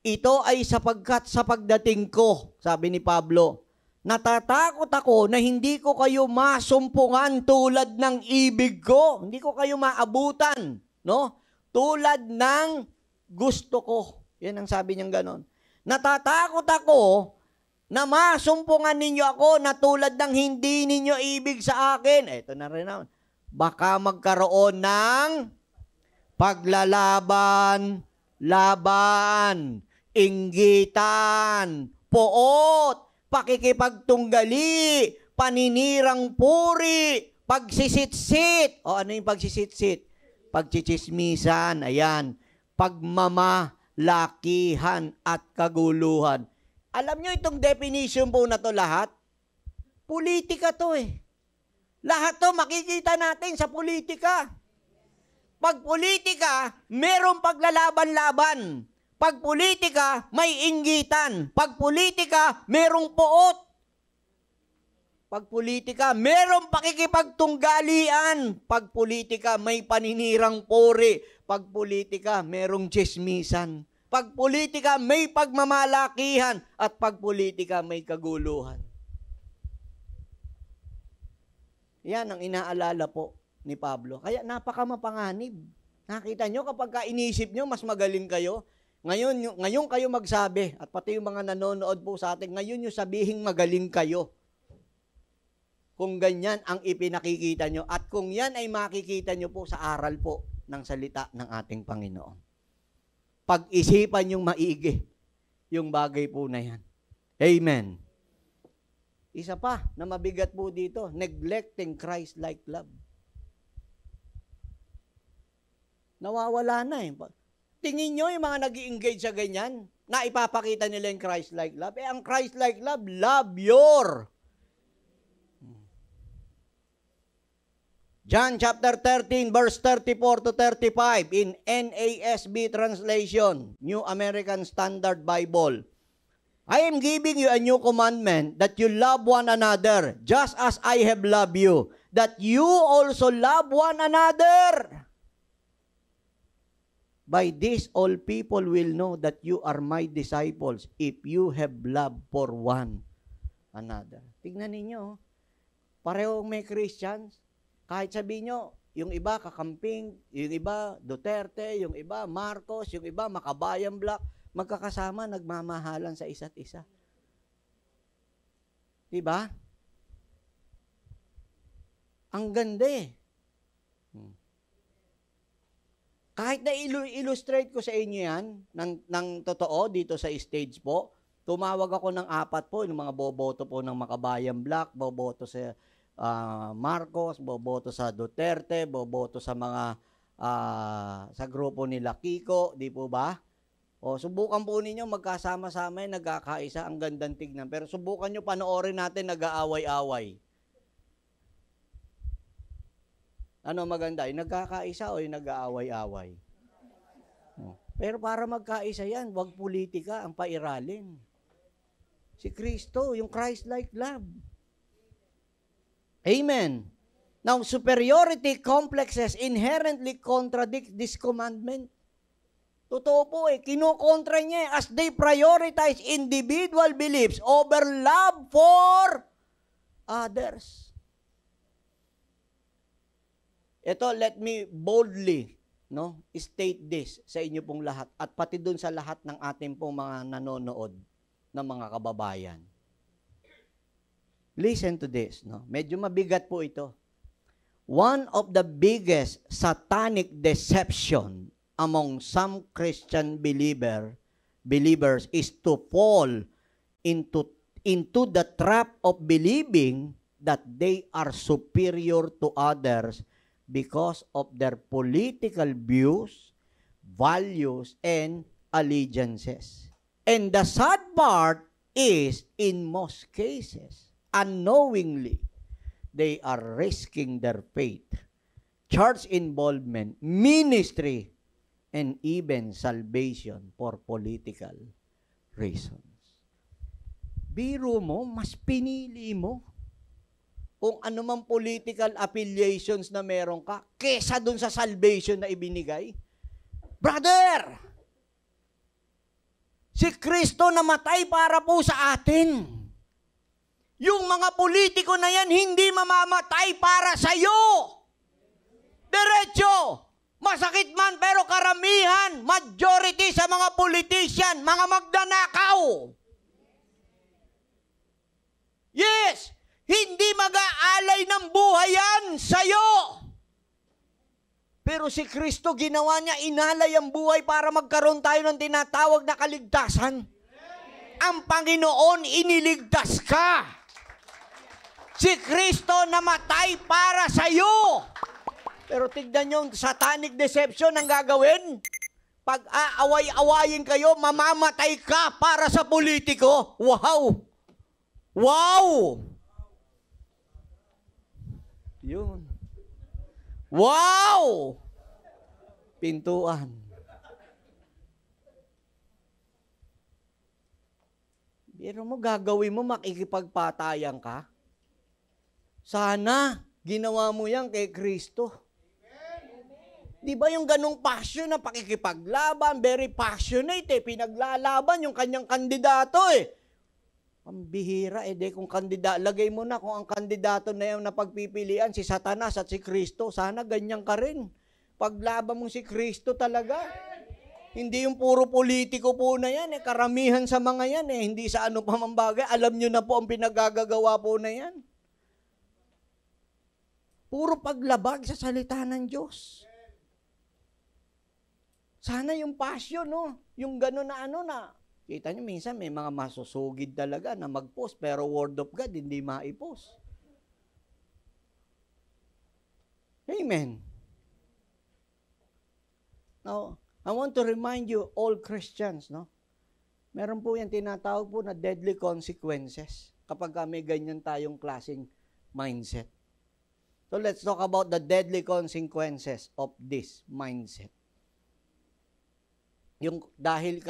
Ito ay sapagkat sa pagdating ko, sabi ni Pablo, natatakot ako na hindi ko kayo masumpungan tulad ng ibig ko. Hindi ko kayo maabutan, no? Tulad ng gusto ko. Yan ang sabi niyang ganon. Natatakot ako na masumpungan ninyo ako na tulad ng hindi ninyo ibig sa akin. Ito na rin naman. Baka magkaroon ng paglalaban, laban, inggitan, poot, pakikipagtunggali, paninirang puri, pagsisitsit. O ano yung pagsisitsit? Pagchichismisan, ayan. Pagmamalakihan at kaguluhan. Alam nyo itong definition po na to lahat? Politika to eh. Lahat to makikita natin sa politika. Pag politika, merong paglalaban-laban. Pag politika, may inggitan. Pag politika, merong poot. Pag politika, merong pakikipagtunggalian. Pag politika, may paninirang puri. Pag politika, merong chismisan. Pag politika, may pagmamalakihan. At pag politika, may kaguluhan. Yan ang inaalala po ni Pablo. Kaya napakamapanganib. Nakita nyo, kapag inisip nyo, mas magaling kayo. Ngayon kayo magsabi, at pati yung mga nanonood po sa atin, ngayon yung sabihing magaling kayo. Kung ganyan ang ipinakikita nyo, at kung yan ay makikita nyo po sa aral po ng salita ng ating Panginoon. Pag-isipan yung maigi, yung bagay po na yan. Amen. Isa pa na mabigat po dito, neglecting Christ-like love. Nawawala na eh. Tingin nyo yung mga nag-i-engage sa ganyan, na ipapakita nila yung Christ-like love. Eh, ang Christ-like love, love your. John chapter 13, verse 34 to 35 in NASB translation, New American Standard Bible. I am giving you a new commandment that you love one another just as I have loved you, that you also love one another. By this all people will know that you are my disciples if you have love for one another. Tingnan ninyo, parehong may Christians. Kahit sabihin nyo, yung iba kakamping, yung iba Duterte, yung iba Marcos, yung iba Makabayan Black, magkakasama, nagmamahalan sa isa't isa. Diba? Ang ganda eh. Kahit na illustrate ko sa inyo yan, ng totoo, dito sa stage po, tumawag ako ng 4 po, yung mga boboto po ng Makabayan Black, boboto sa Marcos, boboto sa Duterte, boboto sa mga sa grupo nila Kiko, di po ba? O, subukan po ninyo magkasama-sama yung nagkakaisa, ang gandang tignan. Pero subukan nyo panoorin natin nag-aaway-away. Ano maganda? Yung nagkakaisa o yung nag-aaway-away? Pero para magkaisa yan, wag politika ang pairalin. Si Kristo, yung Christ-like love. Amen. Now, superiority complexes inherently contradict this commandment. Totoo po eh, kinukontra niya as they prioritize individual beliefs over love for others. Ito, let me boldly state this sa inyo pong lahat at pati dun sa lahat ng ating pong mga nanonood na mga kababayan. Listen to this. Medyo mabigat po ito. One of the biggest satanic deception among some Christian believers is to fall into the trap of believing that they are superior to others because of their political views, values, and allegiances. And the sad part is, in most cases, unknowingly, they are risking their faith, church involvement, ministry, and even salvation for political reasons. Biro mo, mas pinili mo kung anumang political affiliations na meron ka kesa dun sa salvation na ibinigay. Brother! Si Kristo namatay para po sa atin. Yung mga politiko na yan, hindi mamamatay para sa'yo. Diretso! Masakit man, pero karamihan, majority sa mga politician, mga magnanakaw. Yes! Hindi mag-aalay ng buhay yan sa'yo. Pero si Kristo, ginawa niya, inalay ang buhay para magkaroon tayo ng tinatawag na kaligtasan. Ang Panginoon, iniligtas ka. Si Kristo namatay para sa iyo. Pero tignan nyo, satanic deception ang gagawin. Pag aaway-awayin kayo, mamamatay ka para sa politiko. Wow! Wow! Yun. Wow! Pintuan. Pero mo gagawin mo, makikipagpatayan ka? Sana, ginawa mo yan kay Kristo. Di ba yung ganong passion na pakikipaglaban, very passionate pinaglalaban yung kanyang kandidato Pambihira di kung lagay mo na kung ang kandidato na yung napagpipilian, si Satanas at si Kristo, sana ganyan ka rin. Paglaban mo si Kristo talaga. Hindi yung puro politiko po na yan karamihan sa mga yan hindi sa ano pa mang bagay, alam nyo na po ang pinagagagawa po na yan. Puro paglabag sa salita ng Diyos. Sana yung passion, yung gano'n na kita nyo, minsan may mga masusugid talaga na mag-post, pero word of God, hindi ma-post. Amen. Now, I want to remind you, all Christians, meron po yan tinatawag po na deadly consequences kapag may ganyan tayong klaseng mindset. So, let's talk about the deadly consequences of this mindset. Yung dahil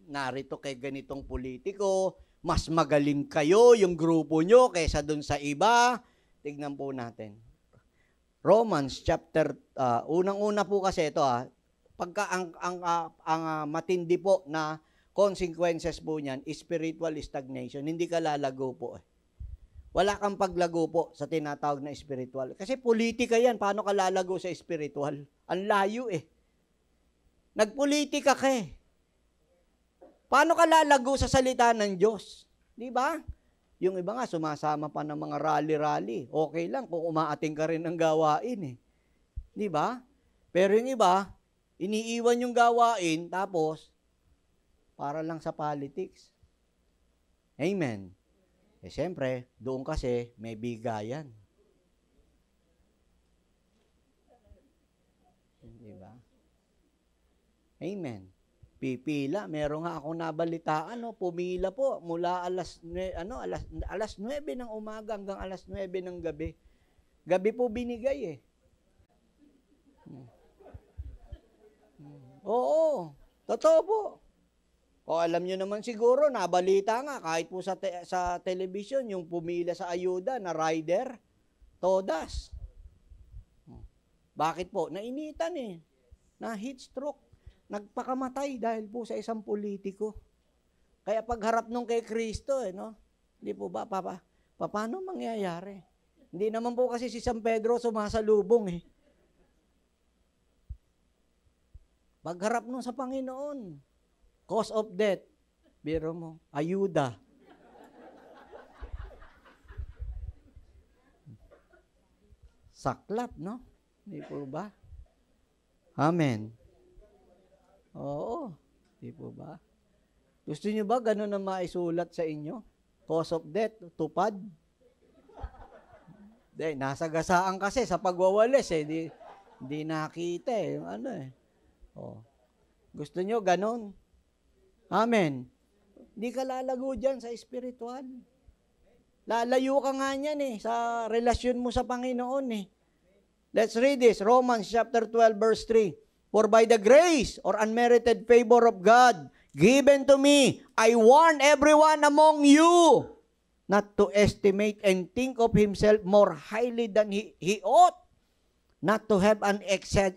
narito kay ganitong politiko, mas magaling kayo, yung grupo nyo, kaysa dun sa iba. Tignan po natin. Romans chapter, unang-una po kasi ito pagka ang matindi po na consequences po niyan, spiritual stagnation. Hindi ka lalago po Wala kang paglago po sa tinatawag na spiritual. Kasi politika yan, paano ka lalago sa spiritual? Ang layo Nagpolitika ka Paano ka lalago sa salita ng Diyos? Di ba? Yung iba nga, sumasama pa ng mga rally-rally. Okay lang kung umaating ka rin ng gawain Di ba? Pero yung iba, iniiwan yung gawain, tapos, para lang sa politics. Amen. Siyempre, doon kasi may bigayan. Di ba? Amen. Pipila. Meron nga akong nabalitaan, pumila po mula alas 9 ng umaga hanggang alas 9 ng gabi. Gabi po binigay Oo. Totoo po. O alam nyo naman siguro, nabalita nga, kahit po sa television, yung pumila sa ayuda na rider, todas. Bakit po? Nainitan na heat stroke. Nagpakamatay dahil po sa isang politiko. Kaya pagharap nung kay Kristo, Hindi po ba, paano mangyayari? Hindi naman po kasi si San Pedro sumasalubong Pagharap nung sa Panginoon, cause of death, biro mo, ayuda. Saklap, Hindi po ba? Amen. Oo. Hindi po ba? Gusto niyo ba ganun na maisulat sa inyo? Cause of death, tupad? Hindi, nasagasaan kasi sa pagwawalis Hindi nakita yung Gusto niyo ganun? Amen. Hindi ka lalago dyan sa spiritual. Lalayo ka nga niyan sa relasyon mo sa Panginoon Let's read this, Romans chapter 12 verse 3. For by the grace or unmerited favor of God given to me, I warn everyone among you not to estimate and think of himself more highly than he ought, not to have an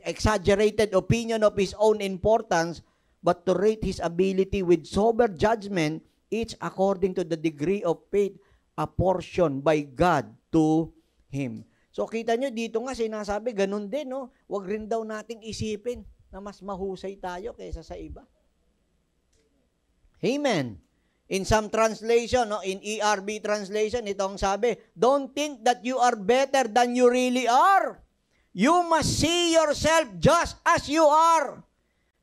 exaggerated opinion of his own importance, but to rate his ability with sober judgment, each according to the degree of faith apportioned by God to him. So kita nyo, dito nga sinasabi, ganun din, Huwag rin daw nating isipin na mas mahusay tayo kaysa sa iba. Amen. In some translation, in ERB translation, itong sabi, don't think that you are better than you really are. You must see yourself just as you are.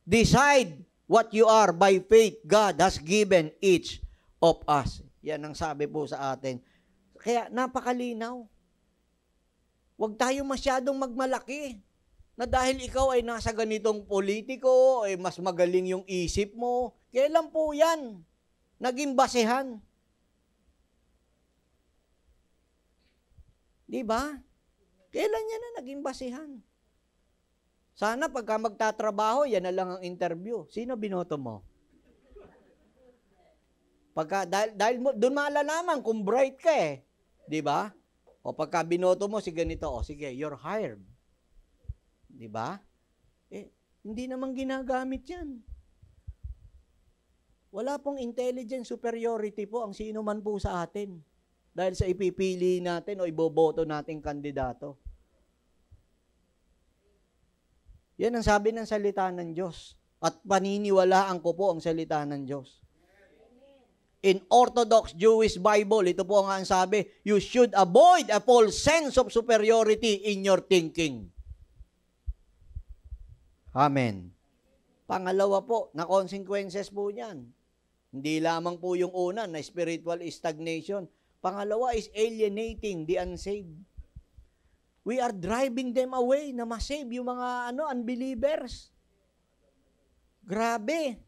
Decide what you are by faith God has given each of us. Yan ang sabi po sa atin. Kaya napakalinaw. Huwag tayo masyadong magmalaki na dahil ikaw ay nasa ganitong politiko, ay mas magaling yung isip mo. Kailan po yan naging basehan? Di ba? Kailan yan na naging basehan? Sana pagka magtatrabaho, yan na lang ang interview. Sino binoto mo? Dahil doon malalaman kung bright ka eh. Di ba? O pagka binoto mo si ganito, o sige, you're hired. Di ba? Hindi naman ginagamit yan. Wala pong intelligence superiority po ang sino man po sa atin. Dahil sa ipipili natin o iboboto nating kandidato. Yan ang sabi ng salita ng Diyos. At paniniwalaan ko po ang salita ng Diyos. In Orthodox Jewish Bible, ito po ang sabi, you should avoid a false sense of superiority in your thinking. Amen. Pangalawa po, na consequences po niyan. Hindi lamang po yung una na spiritual stagnation. Pangalawa is alienating the unsaved. We are driving them away na masave yung mga unbelievers. Grabe.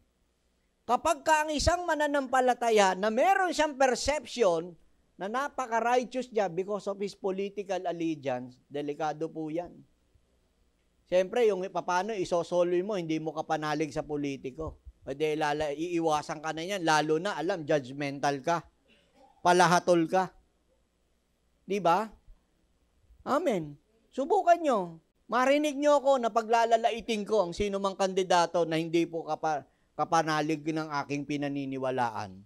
Kapag ka ang isang mananampalataya na meron siyang perception na napaka-righteous niya because of his political allegiance, delikado po yan. Siyempre, yung paano isosoloy mo, hindi mo kapanalig sa politiko. O di, iiwasan ka na yan. Lalo na, judgmental ka. Palahatol ka. Di ba? Amen. Subukan nyo. Marinig nyo ako na paglalalaitin ko ang sino mang kandidato na hindi po kapanalig ng aking pinaniniwalaan.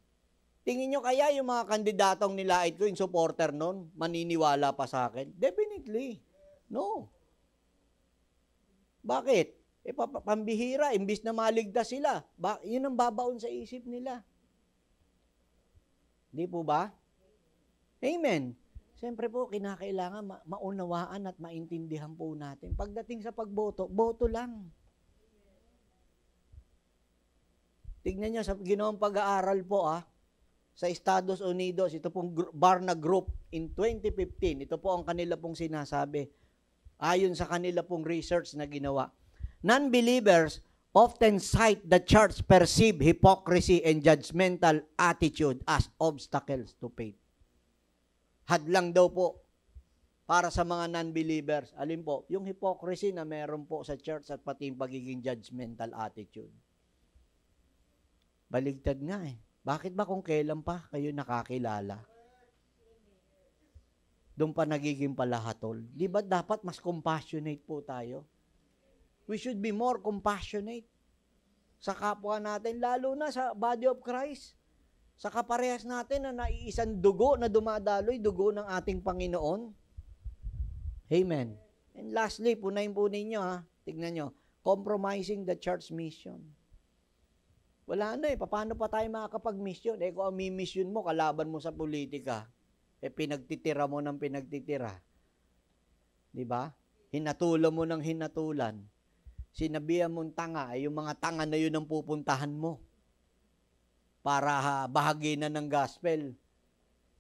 Tingin nyo kaya yung mga kandidatong nilait ko, yung supporter nun, maniniwala pa sa akin? Definitely. No. Bakit? Pambihira, imbis na maligtas sila. Yun ang babaon sa isip nila. Di po ba? Amen. Siyempre po, kinakailangan maunawaan at maintindihan po natin. Pagdating sa pagboto, boto lang. Tignan nyo, sa ginawang pag-aaral po sa Estados Unidos, ito pong Barna Group in 2015, ito po ang kanila pong sinasabi. Ayon sa kanila pong research na ginawa. Non-believers often cite the church's perceived hypocrisy and judgmental attitude as obstacles to faith. Hadlang daw po para sa mga non-believers. Alin po? Yung hypocrisy na meron po sa church at pati yung pagiging judgmental attitude. Baligtad nga eh. Bakit ba kung kailan pa kayo nakakilala? Doon pa nagiging palahatol. Di ba dapat mas compassionate po tayo? We should be more compassionate sa kapwa natin, lalo na sa body of Christ. Sa kaparehas natin na naiisang dugo na dumadaloy, dugo ng ating Panginoon. Amen. And lastly, punayin po ninyo tignan nyo, compromising the church mission. Wala na paano pa tayo makakapag-mission? Kung ang mission mo, kalaban mo sa politika, pinagtitira mo ng pinagtitira. Di ba? Hinatulan mo ng hinatulan. Sinabihan mong tanga, yung mga tanga na yun ang pupuntahan mo para bahaginan ng gospel.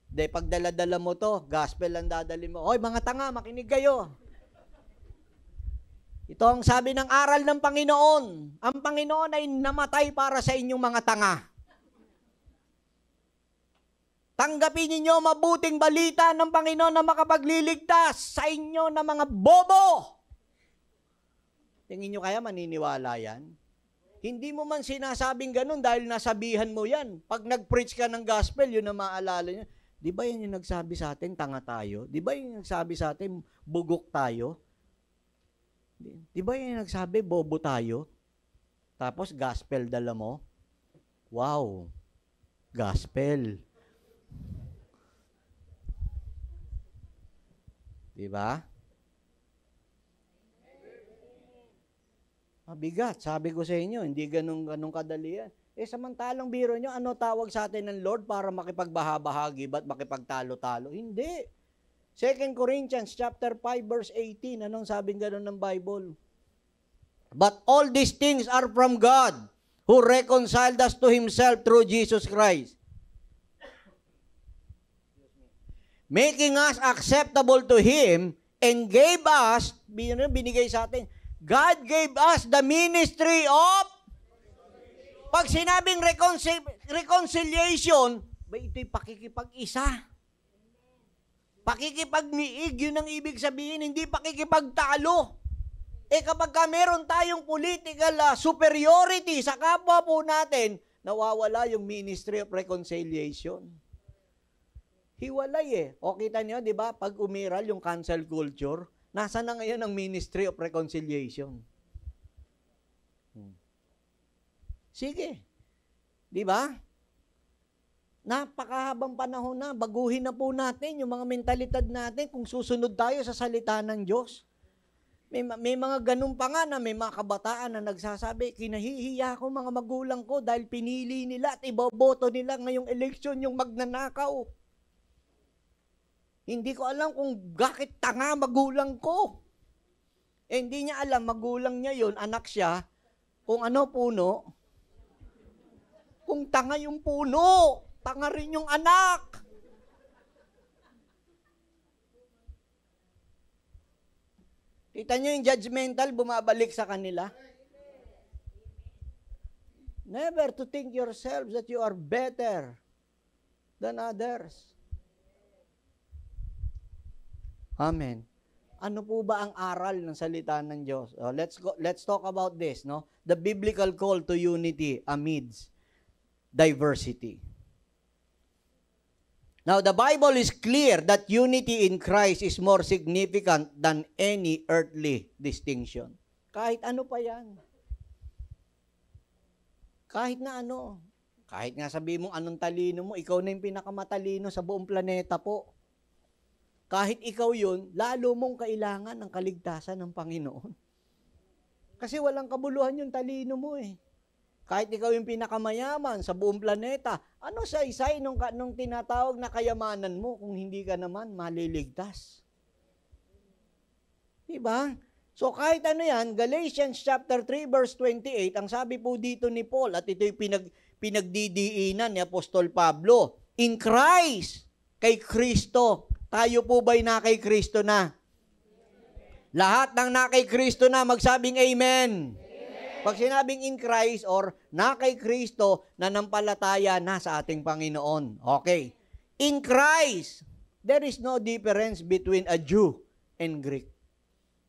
Dahil pag dala-dala mo to, gospel ang dadalhin mo. Hoy, mga tanga, makinig kayo. Ito ang sabi ng aral ng Panginoon. Ang Panginoon ay namatay para sa inyong mga tanga. Tanggapin ninyo mabuting balita ng Panginoon na makapagliligtas sa inyo na mga bobo. Tingin nyo kaya maniniwala yan? Hindi mo man sinasabing ganun dahil nasabihan mo yan. Pag nag-preach ka ng gospel, yun na maalala nyo. Di ba yan yung nagsabi sa atin, tanga tayo? Di ba yung nagsabi sa atin, bugok tayo? Di ba yan yung nagsabi, bobo tayo? Tapos, gospel dala mo? Wow! Gospel. Di ba? Mabigat. Sabi ko sa inyo, hindi ganun kadali yan. Samantalang biro nyo, ano tawag sa atin ng Lord para makipagbahabahagi ba't makipagtalo-talo? Hindi. 2 Corinthians chapter 5 verse 18. Anong sabing gano'n ng Bible? But all these things are from God, who reconciled us to Himself through Jesus Christ, making us acceptable to Him, and gave us, binigay sa atin, God gave us the ministry of, pag sinabing reconciliation, ba ito'y pakikipag-isa. Pakikipag-miig, yun ang ibig sabihin, hindi pakikipagtalo. Kapag meron tayong political superiority sa kapwa po natin, nawawala yung ministry of reconciliation. Hiwalay O kita niyo, di ba, pag umiral yung cancel culture, nasa na ngayon ang ministry of reconciliation? Sige. Di ba? Napakahabang panahon na, baguhin na po natin yung mga mentalidad natin kung susunod tayo sa salita ng Diyos. May mga ganun pa nga na may mga kabataan na nagsasabi, kinahihiya ko mga magulang ko dahil pinili nila at iboboto nila ngayong eleksyon yung magnanakaw. Hindi ko alam kung bakit tanga magulang ko. Hindi niya alam, magulang niya yun, anak siya, kung ano puno, kung tanga yung puno, tanga rin yung anak. Kita niyo yung judgmental, bumabalik sa kanila. Never to think yourselves that you are better than others. Amen. Ano po ba ang aral ng salita ng Diyos? Let's talk about this, no? The biblical call to unity amidst diversity. Now, the Bible is clear that unity in Christ is more significant than any earthly distinction. Kahit ano pa yan. Kahit na ano. Kahit nga sabihin mo anong talino mo, ikaw na yung pinakamatalino sa buong planeta po. Kahit ikaw yun, lalo mong kailangan ng kaligtasan ng Panginoon. Kasi walang kabuluhan yung talino mo Kahit ikaw yung pinakamayaman sa buong planeta, ano sa isay nung tinatawag na kayamanan mo kung hindi ka naman maliligtas? Diba? So kahit ano yan, Galatians chapter 3 verse 28, ang sabi po dito ni Paul, at ito'y pinagdidiinan ni Apostol Pablo, in Christ, kay Kristo, tayo po ba'y na kay Kristo na? Lahat ng na kay Kristo na, magsabing amen. Pag sinabing in Christ or na kay Kristo, nanampalataya na sa ating Panginoon. Okay. In Christ, there is no difference between a Jew and Greek.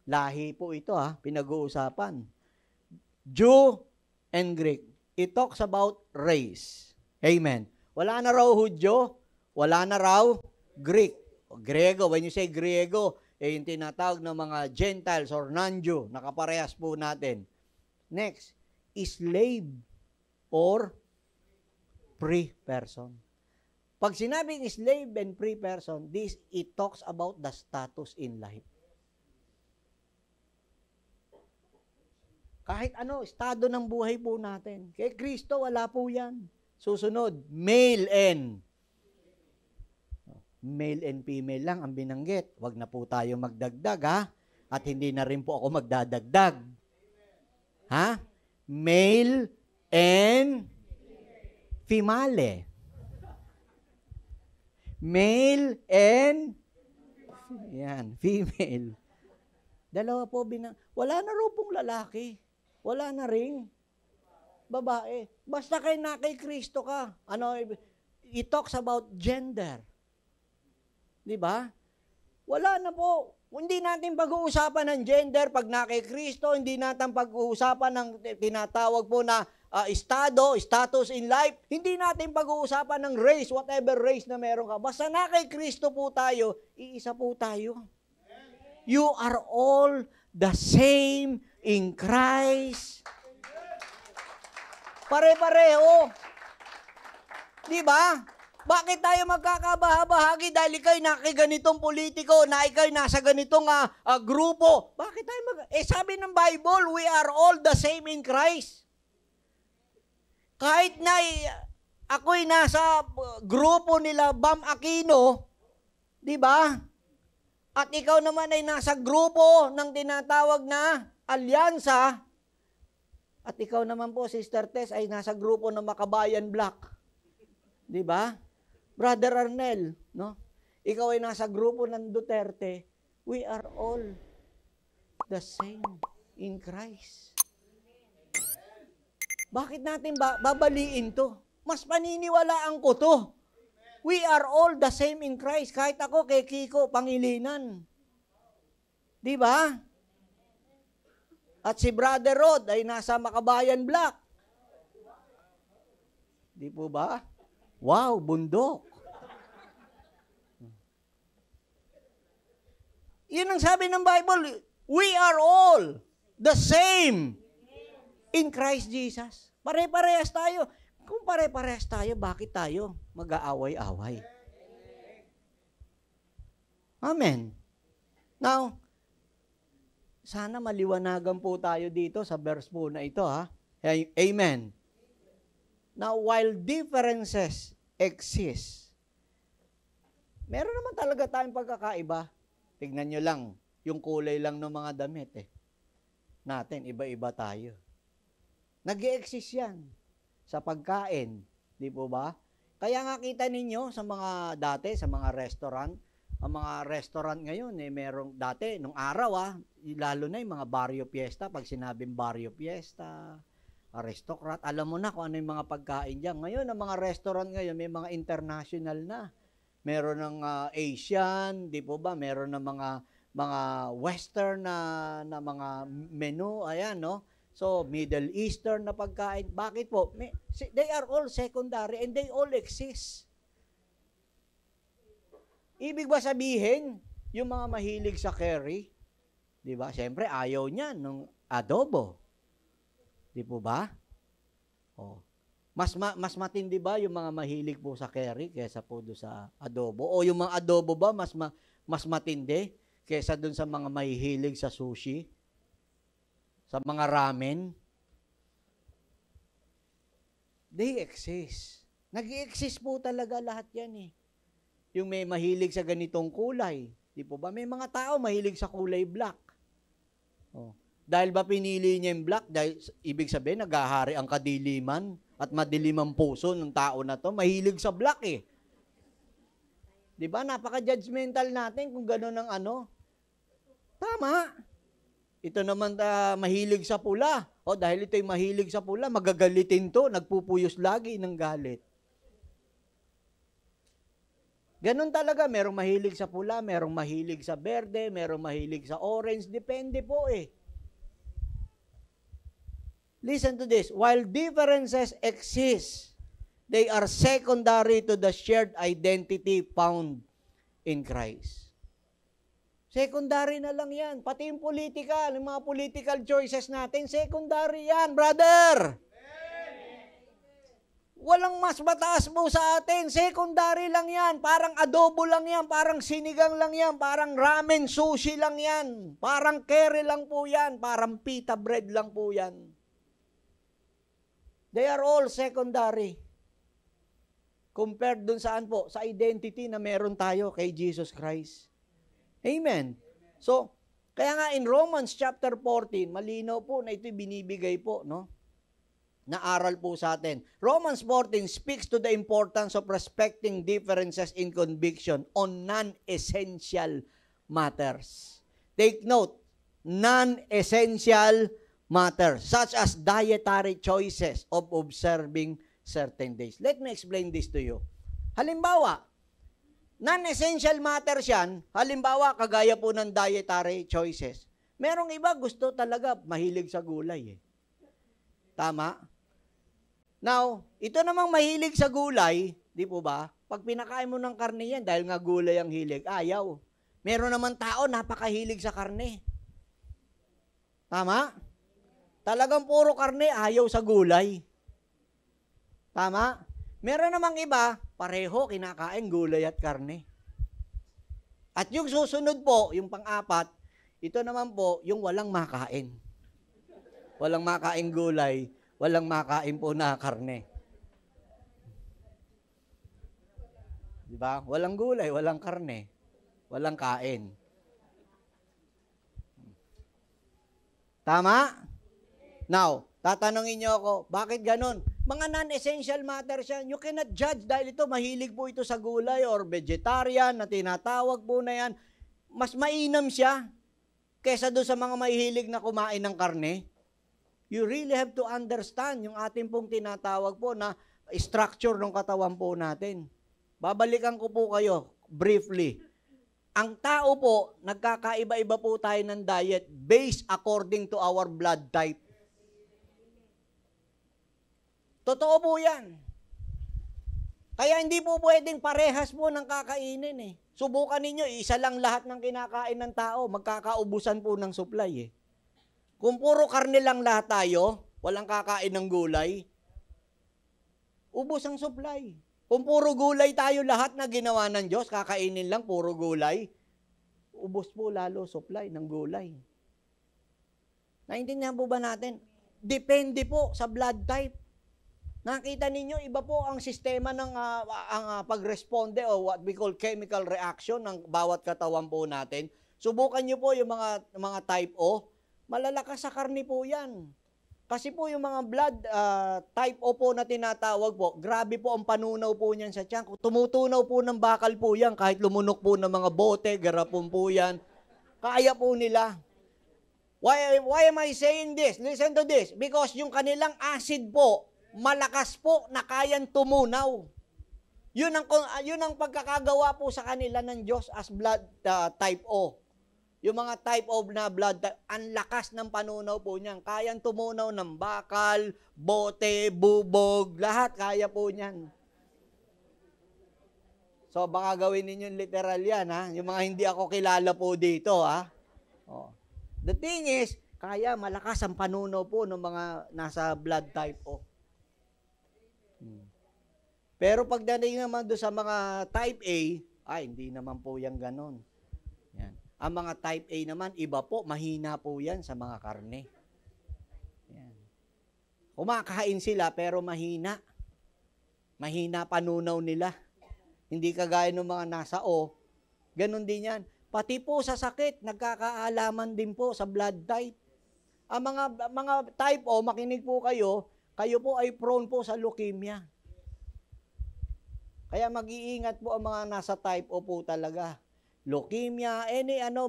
Lahi po ito pinag-uusapan. Jew and Greek. It talks about race. Amen. Wala na raw Hudyo, wala na raw Greek. Griego, when you say Griego, yung tinatawag ng mga Gentiles or non-Jew, nakaparehas po natin. Next, slave or free person. Pag sinabing slave and free person, it talks about the status in life. Kahit ano, estado ng buhay po natin. Kay Kristo, wala po yan. Susunod, male and female lang ang binanggit. Huwag na po tayo magdagdag, At hindi na rin po ako magdadagdag. Male and female. Male and female. Dalawa po wala na raw pong lalaki. Wala na ring babae. Basta na kay Kristo ka. It talks about gender. Di ba? Wala na po. Hindi natin pag-uusapan ng gender pag na kay Kristo, hindi natin pag-uusapan ng tinatawag po na status in life, hindi natin pag-uusapan ng race, whatever race na meron ka. Basta na kay Kristo po tayo, iisa po tayo. You are all the same in Christ. Pare-pareho. Di ba? Bakit tayo magkakabahabahagi dahil ikaw'y nakiganitong politiko, na ikaw'y nasa ganitong grupo? Bakit tayo sabi ng Bible, we are all the same in Christ. Kahit na ako'y nasa grupo nila Bam Aquino, di ba? at ikaw naman ay nasa grupo ng tinatawag na alyansa, at ikaw naman po, Sister Tess, ay nasa grupo ng Makabayan Black. Di ba? Brother Arnel, no? Ikaw ay nasa grupo ng Duterte. We are all the same in Christ. Bakit natin babaliin to? Mas paniniwalaan ko to. We are all the same in Christ. Kahit ako kay Kiko, Pangilinan. Di ba? At si Brother Rod ay nasa Makabayan Black. Di po ba? Wow, bundok. Yun ang sabi ng Bible, we are all the same in Christ Jesus. Pare-parehas tayo. Kung pare-parehas tayo, bakit tayo mag-aaway-away? Amen. Now, sana maliwanagan po tayo dito sa verse po na ito, ha? Amen. Now, while differences exist, meron naman talaga tayong pagkakaiba. Tignan nyo lang, yung kulay lang ng mga damit, natin, iba-iba tayo. Nag-i-exist yan sa pagkain, di po ba? Kaya nga kita ninyo sa mga dati, sa mga restaurant, ang mga restaurant ngayon, merong dati, nung araw, lalo na yung mga barrio fiesta, pag sinabing barrio fiesta, aristocrat, alam mo na kung ano yung mga pagkain dyan. Ngayon, ang mga restaurant ngayon, may mga international na. Meron ng Asian, di po ba? Meron ng mga western na mga menu, ayan, no? So, Middle Eastern na pagkain. Bakit po? They are all secondary and they all exist. Ibig ba sabihin, yung mga mahilig sa curry, di ba? Siyempre, ayaw niyan ng adobo. Di po ba? Oh. Mas matindi ba yung mga mahilig po sa curry kaysa po doon sa adobo? O yung mga adobo ba mas matindi kaysa doon sa mga mahihilig sa sushi? Sa mga ramen? They exist. Nag-i-exist po talaga lahat yan Yung may mahilig sa ganitong kulay. Di po ba? May mga tao mahilig sa kulay black. Oh. Dahil ba pinili niya yung black? Dahil ibig sabihin, naghahari ang kadiliman at madilim ang puso ng tao na to. Mahilig sa black Di ba? Napaka-judgmental natin kung gano'n ang ano. Tama. Ito naman mahilig sa pula. O dahil ito'y mahilig sa pula, magagalitin to. Nagpupuyos lagi ng galit. Ganon talaga. Merong mahilig sa pula, merong mahilig sa berde, merong mahilig sa orange. Depende po Listen to this. While differences exist, they are secondary to the shared identity found in Christ. Secondary na lang yan. Pati yung political, yung mga political choices natin, secondary yan, brother. Walang mas mataas po sa atin. Secondary lang yan. Parang adobo lang yan. Parang sinigang lang yan. Parang ramen, sushi lang yan. Parang curry lang po yan. Parang pita bread lang po yan. They are all secondary. Compared dun saan po? Sa identity na meron tayo kay Jesus Christ. Amen. So, kaya nga in Romans chapter 14, malinaw po na ito'y binibigay po, no? Na aral po sa atin. Romans 14 speaks to the importance of respecting differences in conviction on non-essential matters. Take note, non-essential matters, such as dietary choices of observing certain days. Let me explain this to you. Halimbawa, non-essential matters yan, halimbawa, kagaya po ng dietary choices. Merong iba gusto talaga mahilig sa gulay Tama? Now, ito namang mahilig sa gulay, di po ba? Pag pinakain mo ng karne yan, dahil nga gulay ang hilig, ayaw. Meron naman tao, napakahilig sa karne. Tama? Talagang puro karne, ayaw sa gulay. Tama? Meron namang iba, pareho kinakain gulay at karne. At yung susunod po, yung pang-apat, ito naman po, yung walang makain. Walang makain gulay, walang makain po na karne. Diba? Walang gulay, walang karne, walang kain. Tama? Now, tatanungin niyo ako, bakit ganun? Mga non-essential matters yan. You cannot judge dahil ito, mahilig po ito sa gulay or vegetarian na tinatawag po na yan. Mas mainam siya kesa doon sa mga mahilig na kumain ng karne. You really have to understand yung ating pong tinatawag po na structure ng katawan po natin. Babalikan ko po kayo briefly. Ang tao po, nagkakaiba-iba po tayo ng diet based according to our blood type. Totoo po yan. Kaya hindi po pwedeng parehas po ng kakainin eh. Subukan ninyo, isa lang lahat ng kinakain ng tao, magkakaubusan po ng supply eh. Kung puro karne lang lahat tayo, walang kakain ng gulay, ubos ang supply. Kung puro gulay tayo lahat na ginawa ng Diyos, kakainin lang puro gulay, ubos po lalo supply ng gulay. Naintindihan po ba natin? Depende po sa blood type. Nakita ninyo, iba po ang sistema ng pagresponde o what we call chemical reaction ng bawat katawan po natin. Subukan nyo po yung mga type O. Malalakas sa karne po yan. Kasi po yung mga blood type O po na tinatawag po, grabe po ang panunaw po niyan sa tiyan. Tumutunaw po ng bakal po yan, kahit lumunok po ng mga bote, garapon po yan. Kaya po nila. Why am I saying this? Listen to this. Because yung kanilang acid po, malakas po na kayang tumunaw. Yun ang pagkakagawa po sa kanila ng Diyos as blood type O. Yung mga type of na blood type, ang lakas ng panunaw po niyan. Kayang tumunaw ng bakal, bote, bubog, lahat kaya po niyan. So baka gawin ninyo literal yan, ha? Yung mga hindi ako kilala po dito, ha? Oh. The thing is, kaya malakas ang panunaw po ng mga nasa blood type O. Pero pagdating naman doon sa mga type A, hindi naman po yan ganon. Yan. Ang mga type A naman, iba po, mahina po yan sa mga karne. Yan. Kumakain sila pero mahina. Mahina panunaw nila. Hindi kagaya ng mga nasa O. Ganon din yan. Pati po sa sakit, nagkakaalaman din po sa blood type. Ang mga type O, makinig po kayo po ay prone po sa leukemia. Kaya mag-iingat po ang mga nasa type O po talaga. Leukemia,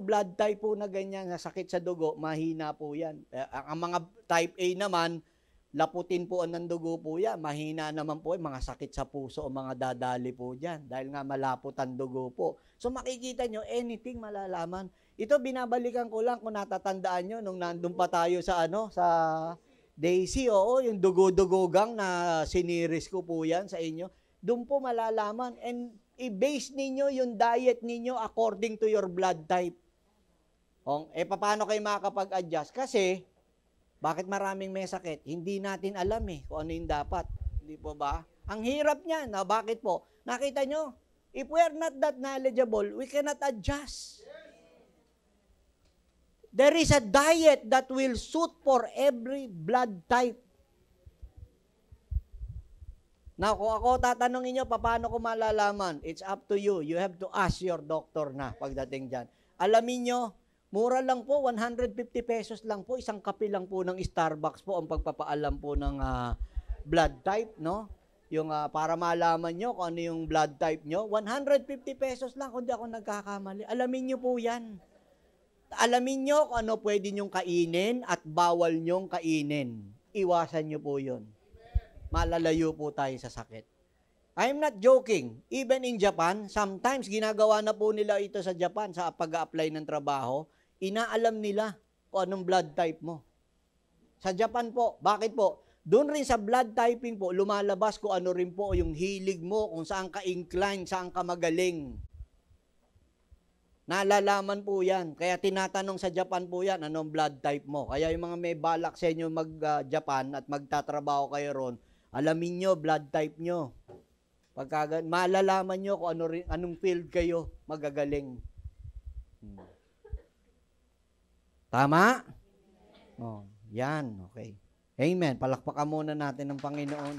blood type po na ganyan, na sakit sa dugo, mahina po yan. Ang mga type A naman, laputin po ang dugo po yan. Mahina naman po mga sakit sa puso o mga dadali po dyan. Dahil nga malapot ang dugo po. So makikita nyo, anything malalaman. Ito binabalikan ko lang kung natatandaan nyo nung nandun pa tayo sa Daisy, yung dugo-dugogang na siniris ko po yan sa inyo. Doon po malalaman. And i-base ninyo yung diet ninyo according to your blood type. Paano kayo makakapag-adjust? Kasi, bakit maraming may sakit? Hindi natin alam kung ano yung dapat. Hindi po ba? Ang hirap niyan. Bakit po? Nakita nyo? If we are not that knowledgeable, we cannot adjust. There is a diet that will suit for every blood type. Now, kung ako tatanungin nyo, paano ko malalaman? It's up to you. You have to ask your doctor na pagdating dyan. Alamin nyo, mura lang po, 150 pesos lang po, isang kape lang po ng Starbucks po ang pagpapaalam po ng blood type, no? Yung para malaman nyo kung ano yung blood type nyo, 150 pesos lang kung di ako nagkakamali. Alamin nyo po yan. Alamin nyo kung ano pwede nyong kainin at bawal nyong kainin. Iwasan nyo po yun. Malalayo po tayo sa sakit. I'm not joking. Even in Japan, sometimes ginagawa na po nila ito sa Japan sa pag-a-apply ng trabaho. Inaalam nila kung anong blood type mo. Sa Japan po. Bakit po? Doon rin sa blood typing po, lumalabas kung ano rin po yung hilig mo, kung saan ka incline, saan ka magaling. Nalalaman po yan. Kaya tinatanong sa Japan po yan, anong blood type mo. Kaya yung mga may balak sa inyo mag-Japan at magtatrabaho kayo ron, alamin nyo, blood type nyo. Malalaman nyo kung anong field kayo magagaling. Tama? Yan, okay. Amen. Palakpakan muna natin ng Panginoon.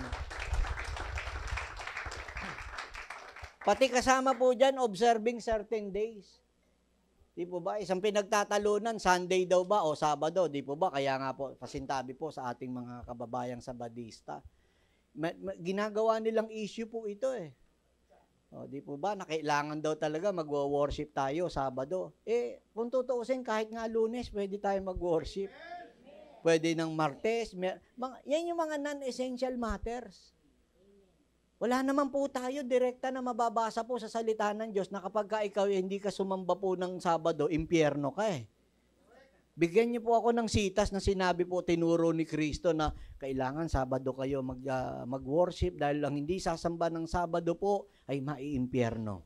Pati kasama po dyan, observing certain days. Di po ba? Isang pinagtatalunan, Sunday daw ba o Sabado, di po ba? Kaya nga po, pasintabi po sa ating mga kababayang Sabadista. Ginagawa nilang issue po ito eh. O, di po ba? Na kailangan daw talaga mag-worship tayo Sabado. Kung tutuusin, kahit nga Lunes, pwede tayo mag-worship. Pwede ng Martes. Yan yung mga non-essential matters. Wala naman po tayo direkta na mababasa po sa salita ng Diyos na kapag ka ikaw hindi ka sumamba po ng Sabado, impyerno ka eh. Bigyan niyo po ako ng sitas na sinabi po, tinuro ni Kristo na kailangan Sabado kayo mag-worship dahil lang hindi sasamba ng Sabado po ay maiimpyerno.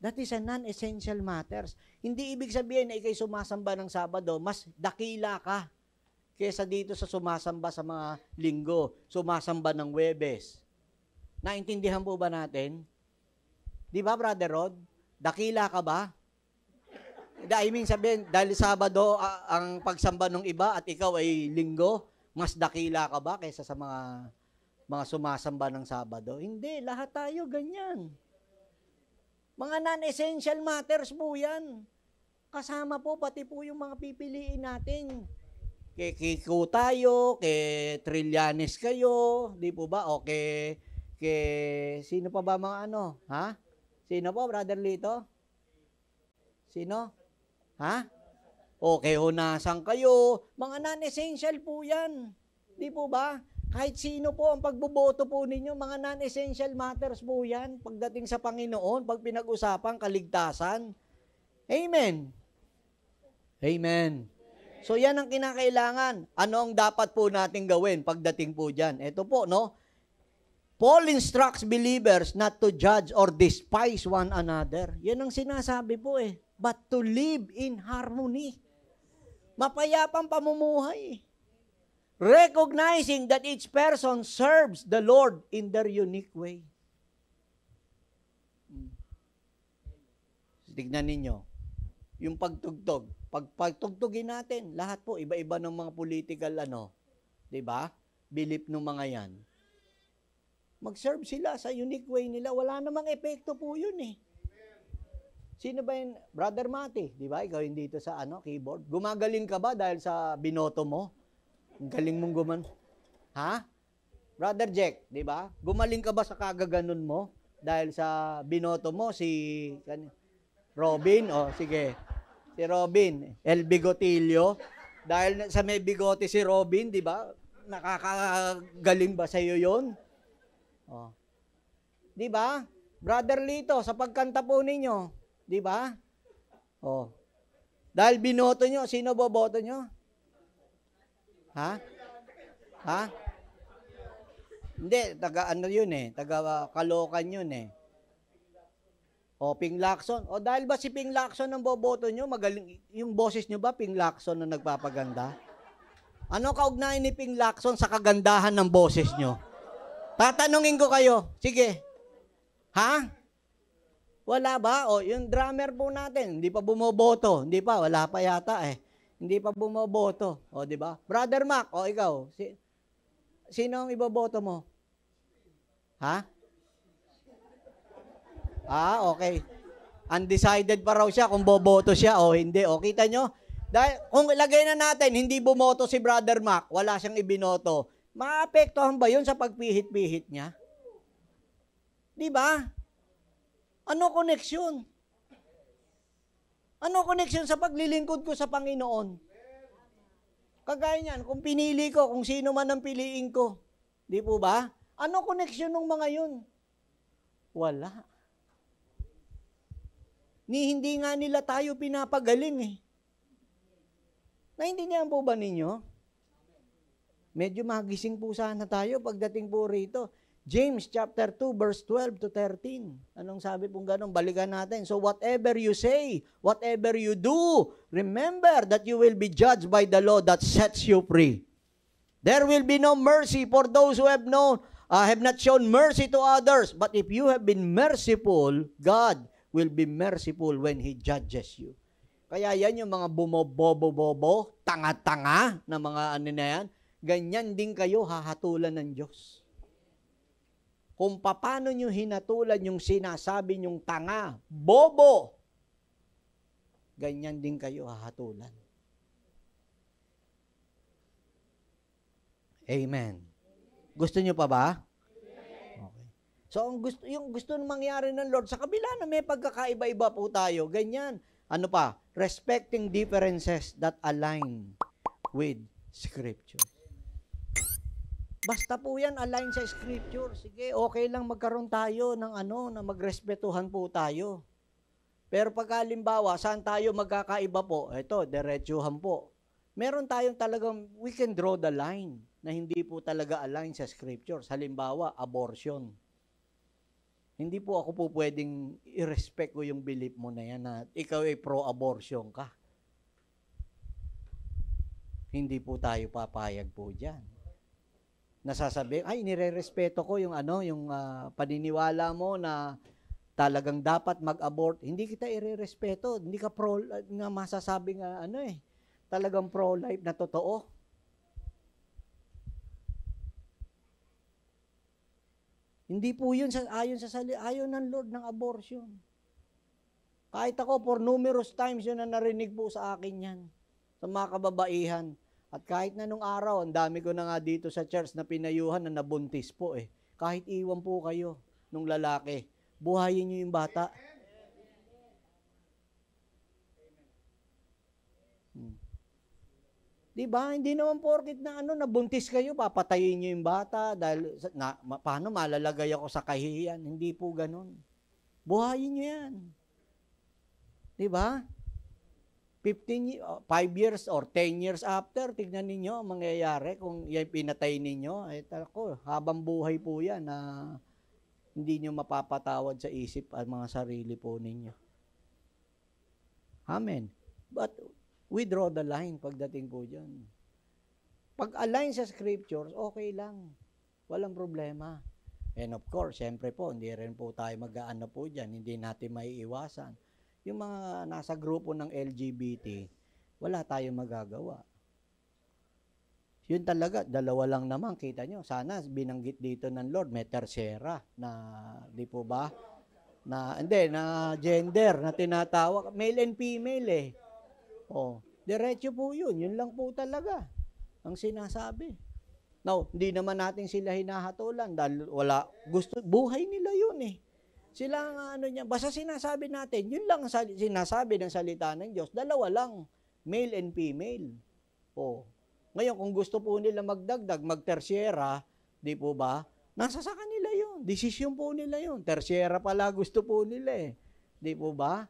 That is a non-essential matters. Hindi ibig sabihin na ikay sumasamba ng Sabado, mas dakila ka kesa dito sa sumasamba sa mga linggo, sumasamba ng Huwebes. Naintindihan po ba natin? Di ba, Brother Rod? Dakila ka ba? I mean sabihin, dahil Sabado ang pagsamba ng iba at ikaw ay linggo, mas dakila ka ba kaysa sa mga sumasamba ng Sabado? Hindi, lahat tayo ganyan. Mga non-essential matters po yan. Kasama po, pati po yung mga pipiliin natin. Kay Kiko tayo, kay Trillanes kayo, di po ba? O kay sino pa ba mga ano? Ha? Sino po, Brother Lito? Sino? Ha? Okay, hunasan kayo. Mga non-essential po yan. Di po ba? Kahit sino po ang pagboboto po ninyo, mga non-essential matters po yan. Pagdating sa Panginoon, pag pinag-usapan, kaligtasan. Amen. Amen. So yan ang kinakailangan. Ano ang dapat po natin gawin pagdating po dyan? Ito po, no? Paul instructs believers not to judge or despise one another. Yan ang sinasabi po eh. But to live in harmony. Mapayapang pamumuhay. Recognizing that each person serves the Lord in their unique way. Tignan ninyo, yung pagtugtog. Pagtugtugin natin, lahat po, iba-iba ng mga political diba? Belief ng mga yan. Mag-serve sila sa unique way nila. Wala namang epekto po yun eh. Sino ba yun? Brother Mati, di ba? Ikaw yung dito sa keyboard. Gumagaling ka ba dahil sa binoto mo? Ang galing mong Ha? Brother Jack, di ba? Gumaling ka ba sa kagaganon mo dahil sa binoto mo si Robin? O, sige. Si Robin, El Bigotillo. Dahil sa may bigote si Robin, di ba? Nakakagaling ba sa iyo yun? O. Di ba? Brother Lito, sa pagkanta po ninyo, di ba? Oh. Dahil binoto nyo, sino boboto nyo? Ha? Ha? Hindi, taga yun eh. Taga Kalokan yun eh. O, Ping Lacson. O, dahil ba si Ping Lacson ang boboto nyo? Magaling, yung boses nyo ba, Ping Lacson na nagpapaganda? Ano kaugnayan ni Ping Lacson sa kagandahan ng boses nyo? Tatanungin ko kayo. Sige. Ha? Wala ba? O, yung drummer po natin, hindi pa bumoboto. Hindi pa, wala pa yata eh. Hindi pa bumoboto. O, di ba? Brother Mac, o ikaw, sino ang iboboto mo? Ha? Okay. Undecided pa raw siya kung boboto siya o hindi. O, kita nyo? Dahil, kung ilagay na natin, hindi bumoto si Brother Mac, wala siyang ibinoto, maapektuhan ba yun sa pagpihit-pihit niya? Di ba? Ano koneksyon? Ano koneksyon sa paglilingkod ko sa Panginoon? Kagaya niyan, kung pinili ko, kung sino man ang piliin ko, di po ba? Ano koneksyon ng mga yun? Wala. Hindi nga nila tayo pinapagaling eh. Naintindihan po ba ninyo? Medyo magising po sana tayo pagdating po rito. James chapter 2 verse 12 to 13. Anong sabi pong ganun? Balikan natin. So whatever you say, whatever you do, remember that you will be judged by the law that sets you free. There will be no mercy for those who have not shown mercy to others. But if you have been merciful, God will be merciful when He judges you. Kaya yan yung mga bumobobo-bobo, tanga-tanga na mga na yan, ganyan din kayo hahatulan ng Diyos. Kung paano nyo hinatulan yung sinasabi nyong tanga, bobo, ganyan din kayo hahatulan. Amen. Gusto nyo pa ba? Okay. So, yung gusto na mangyari ng Lord, sa kabila na may pagkakaiba-iba po tayo, ganyan. Ano pa? Respecting differences that align with Scripture. Basta po yan, align sa Scripture. Sige, okay lang magkaroon tayo ng na magrespetuhan po tayo. Pero pag halimbawa, saan tayo magkakaiba po? Ito, diretsuhan po. Meron tayong talagang, we can draw the line na hindi po talaga align sa Scriptures. Halimbawa, abortion. Hindi po ako po pwedeng i-respect ko yung belief mo na yan na ikaw ay pro-abortion ka. Hindi po tayo papayag po dyan. Nasasabi, ay, nire-respeto ko yung paniniwala mo na talagang dapat mag-abort. Hindi kita i-respeto. Hindi ka nga masasabi nga talagang pro-life na totoo. Hindi po yun ayon ng Lord ng abortion. Kahit ako, for numerous times yun na narinig po sa akin yan. Sa mga kababaihan. At kahit na nung araw, ang dami ko na nga dito sa church na pinayuhan na nabuntis po eh. Kahit iwan po kayo nung lalaki, buhayin nyo yung bata. Diba? Hindi naman porket na nabuntis kayo, papatayin nyo yung bata dahil paano malalagay ako sa kahihiyan? Hindi po ganun. Buhayin nyo yan. Diba? 5 years or 10 years after, tignan ninyo ang mangyayari kung yan pinatay ninyo. Habang buhay po yan na hindi nyo mapapatawad sa isip ang mga sarili po ninyo. Amen. But we draw the line pagdating po dyan. Pag-align sa Scriptures, okay lang. Walang problema. And of course, siyempre po, hindi rin po tayo mag-aano po dyan. Hindi natin maiiwasan. Yung mga nasa grupo ng LGBT, wala tayong magagawa. Yun talaga, dalawa lang naman, kita nyo. Sana binanggit dito ng Lord, may tercera na, di po ba? Na gender na tinatawag. Male and female eh. Diretso po yun. Yun lang po talaga ang sinasabi. Now, hindi naman natin sila hinahatulan dahil buhay nila yun eh. Sila ang basta sinasabi natin, yun lang ang sinasabi ng salita ng Diyos. Dalawa lang, male and female. Ngayon, kung gusto po nila magdagdag, magtersyera, di po ba? Nasa sa kanila yun. Desisyon po nila yun. Tersyera pala gusto po nila eh. Di po ba?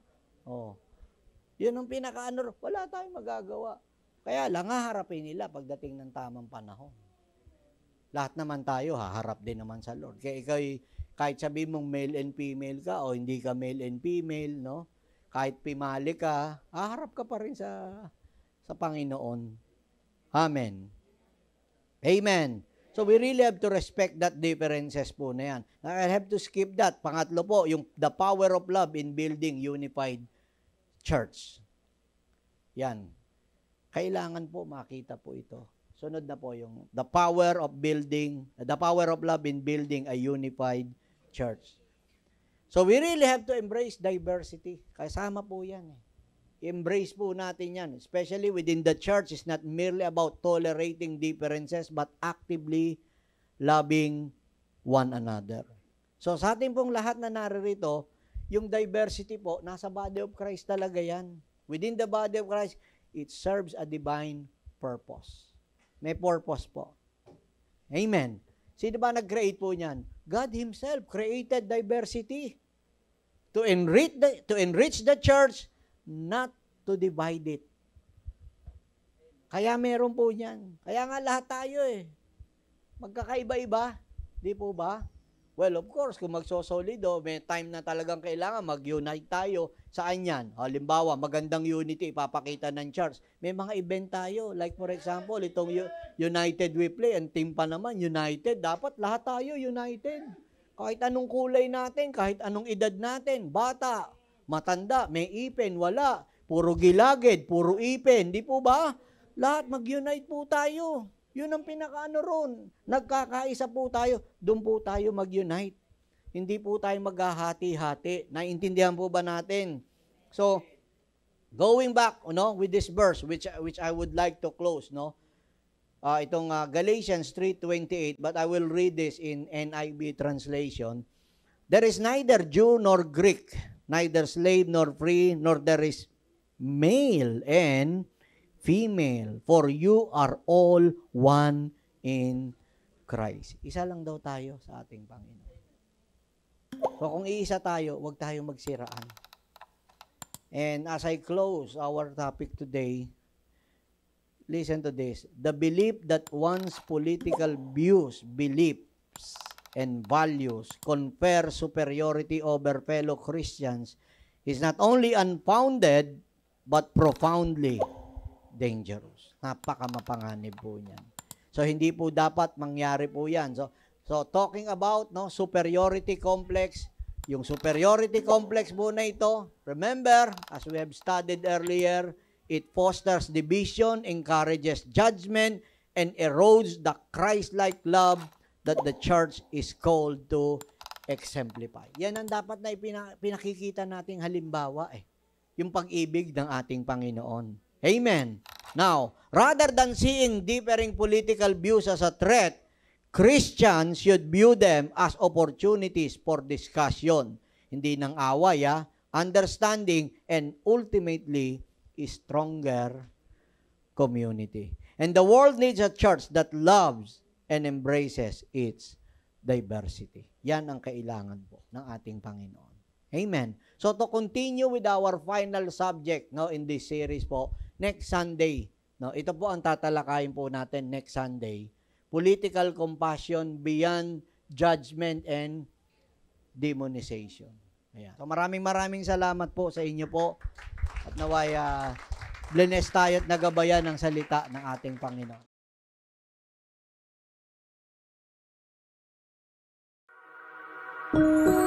Yun ang wala tayong magagawa. Kaya lang, haharapin nila pagdating ng tamang panahon. Lahat naman tayo, haharap din naman sa Lord. Kaya ikaw, kahit sabihin mong male and female ka o hindi ka male and female, no? Kahit pimali ka, haharap ka pa rin sa Panginoon. Amen. Amen. So we really have to respect that differences po na yan. I have to skip that. Pangatlo po, yung the power of love in building unified church. Yan. Kailangan po makita po ito. Sunod na po yung the power of love in building a unified church. So we really have to embrace diversity. Kasama po yan eh. Embrace po natin yan. Especially within the church, it's not merely about tolerating differences but actively loving one another. So sa ating pong lahat na naririto, yung diversity po, nasa body of Christ talaga yan. Within the body of Christ, it serves a divine purpose. May purpose po. Amen. Sino ba nag-create po niyan? God Himself created diversity to enrich the church, not to divide it. Kaya meron po niyan. Kaya nga lahat tayo magkakaiba-iba. Di po ba? Well, of course, kung magsosolido, may time na talagang kailangan mag-unite tayo. Saan yan? Halimbawa, magandang unity ipapakita ng church. May mga event tayo. Like for example, itong United We Play, ang team pa naman, United. Dapat lahat tayo united. Kahit anong kulay natin, kahit anong edad natin, bata, matanda, may ipin, wala. Puro gilagid, puro ipin. Di po ba? Lahat mag-unite po tayo. Yun ang pinakaano ron. Nagkakaisa po tayo. Doon po tayo mag-unite. Hindi po tayo maghahati-hati. Naintindihan po ba natin? So, Going back, with this verse, which I would like to close, itong Galatians 3:28, but I will read this in NIV translation. There is neither Jew nor Greek, neither slave nor free, nor there is male and female, for you are all one in Christ. Isa lang daw tayo sa ating Panginoon. So kung iisa tayo, huwag tayo magsiraan. And as I close our topic today, listen to this. The belief that one's political views, beliefs, and values confer superiority over fellow Christians is not only unfounded, but profoundly dangerous. Napakamapanganib po niyan. So, hindi po dapat mangyari po yan. So talking about superiority complex, yung superiority complex po na ito, remember, as we have studied earlier, it fosters division, encourages judgment, and erodes the Christ-like love that the church is called to exemplify. Yan ang dapat na pinakikita nating halimbawa yung pag-ibig ng ating Panginoon. Amen. Now, rather than seeing differing political views as a threat, Christians should view them as opportunities for discussion. Hindi ng away, understanding, and ultimately, stronger community. And the world needs a church that loves and embraces its diversity. Yan ang kailangan po ng ating Panginoon. Amen. So to continue with our final subject in this series po, next Sunday, ito po ang tatalakayin po natin next Sunday, political compassion beyond judgment and demonization. Ayan. So maraming salamat po sa inyo po at naway blessed tayo at nagabayan ng salita ng ating Panginoon. Thank you.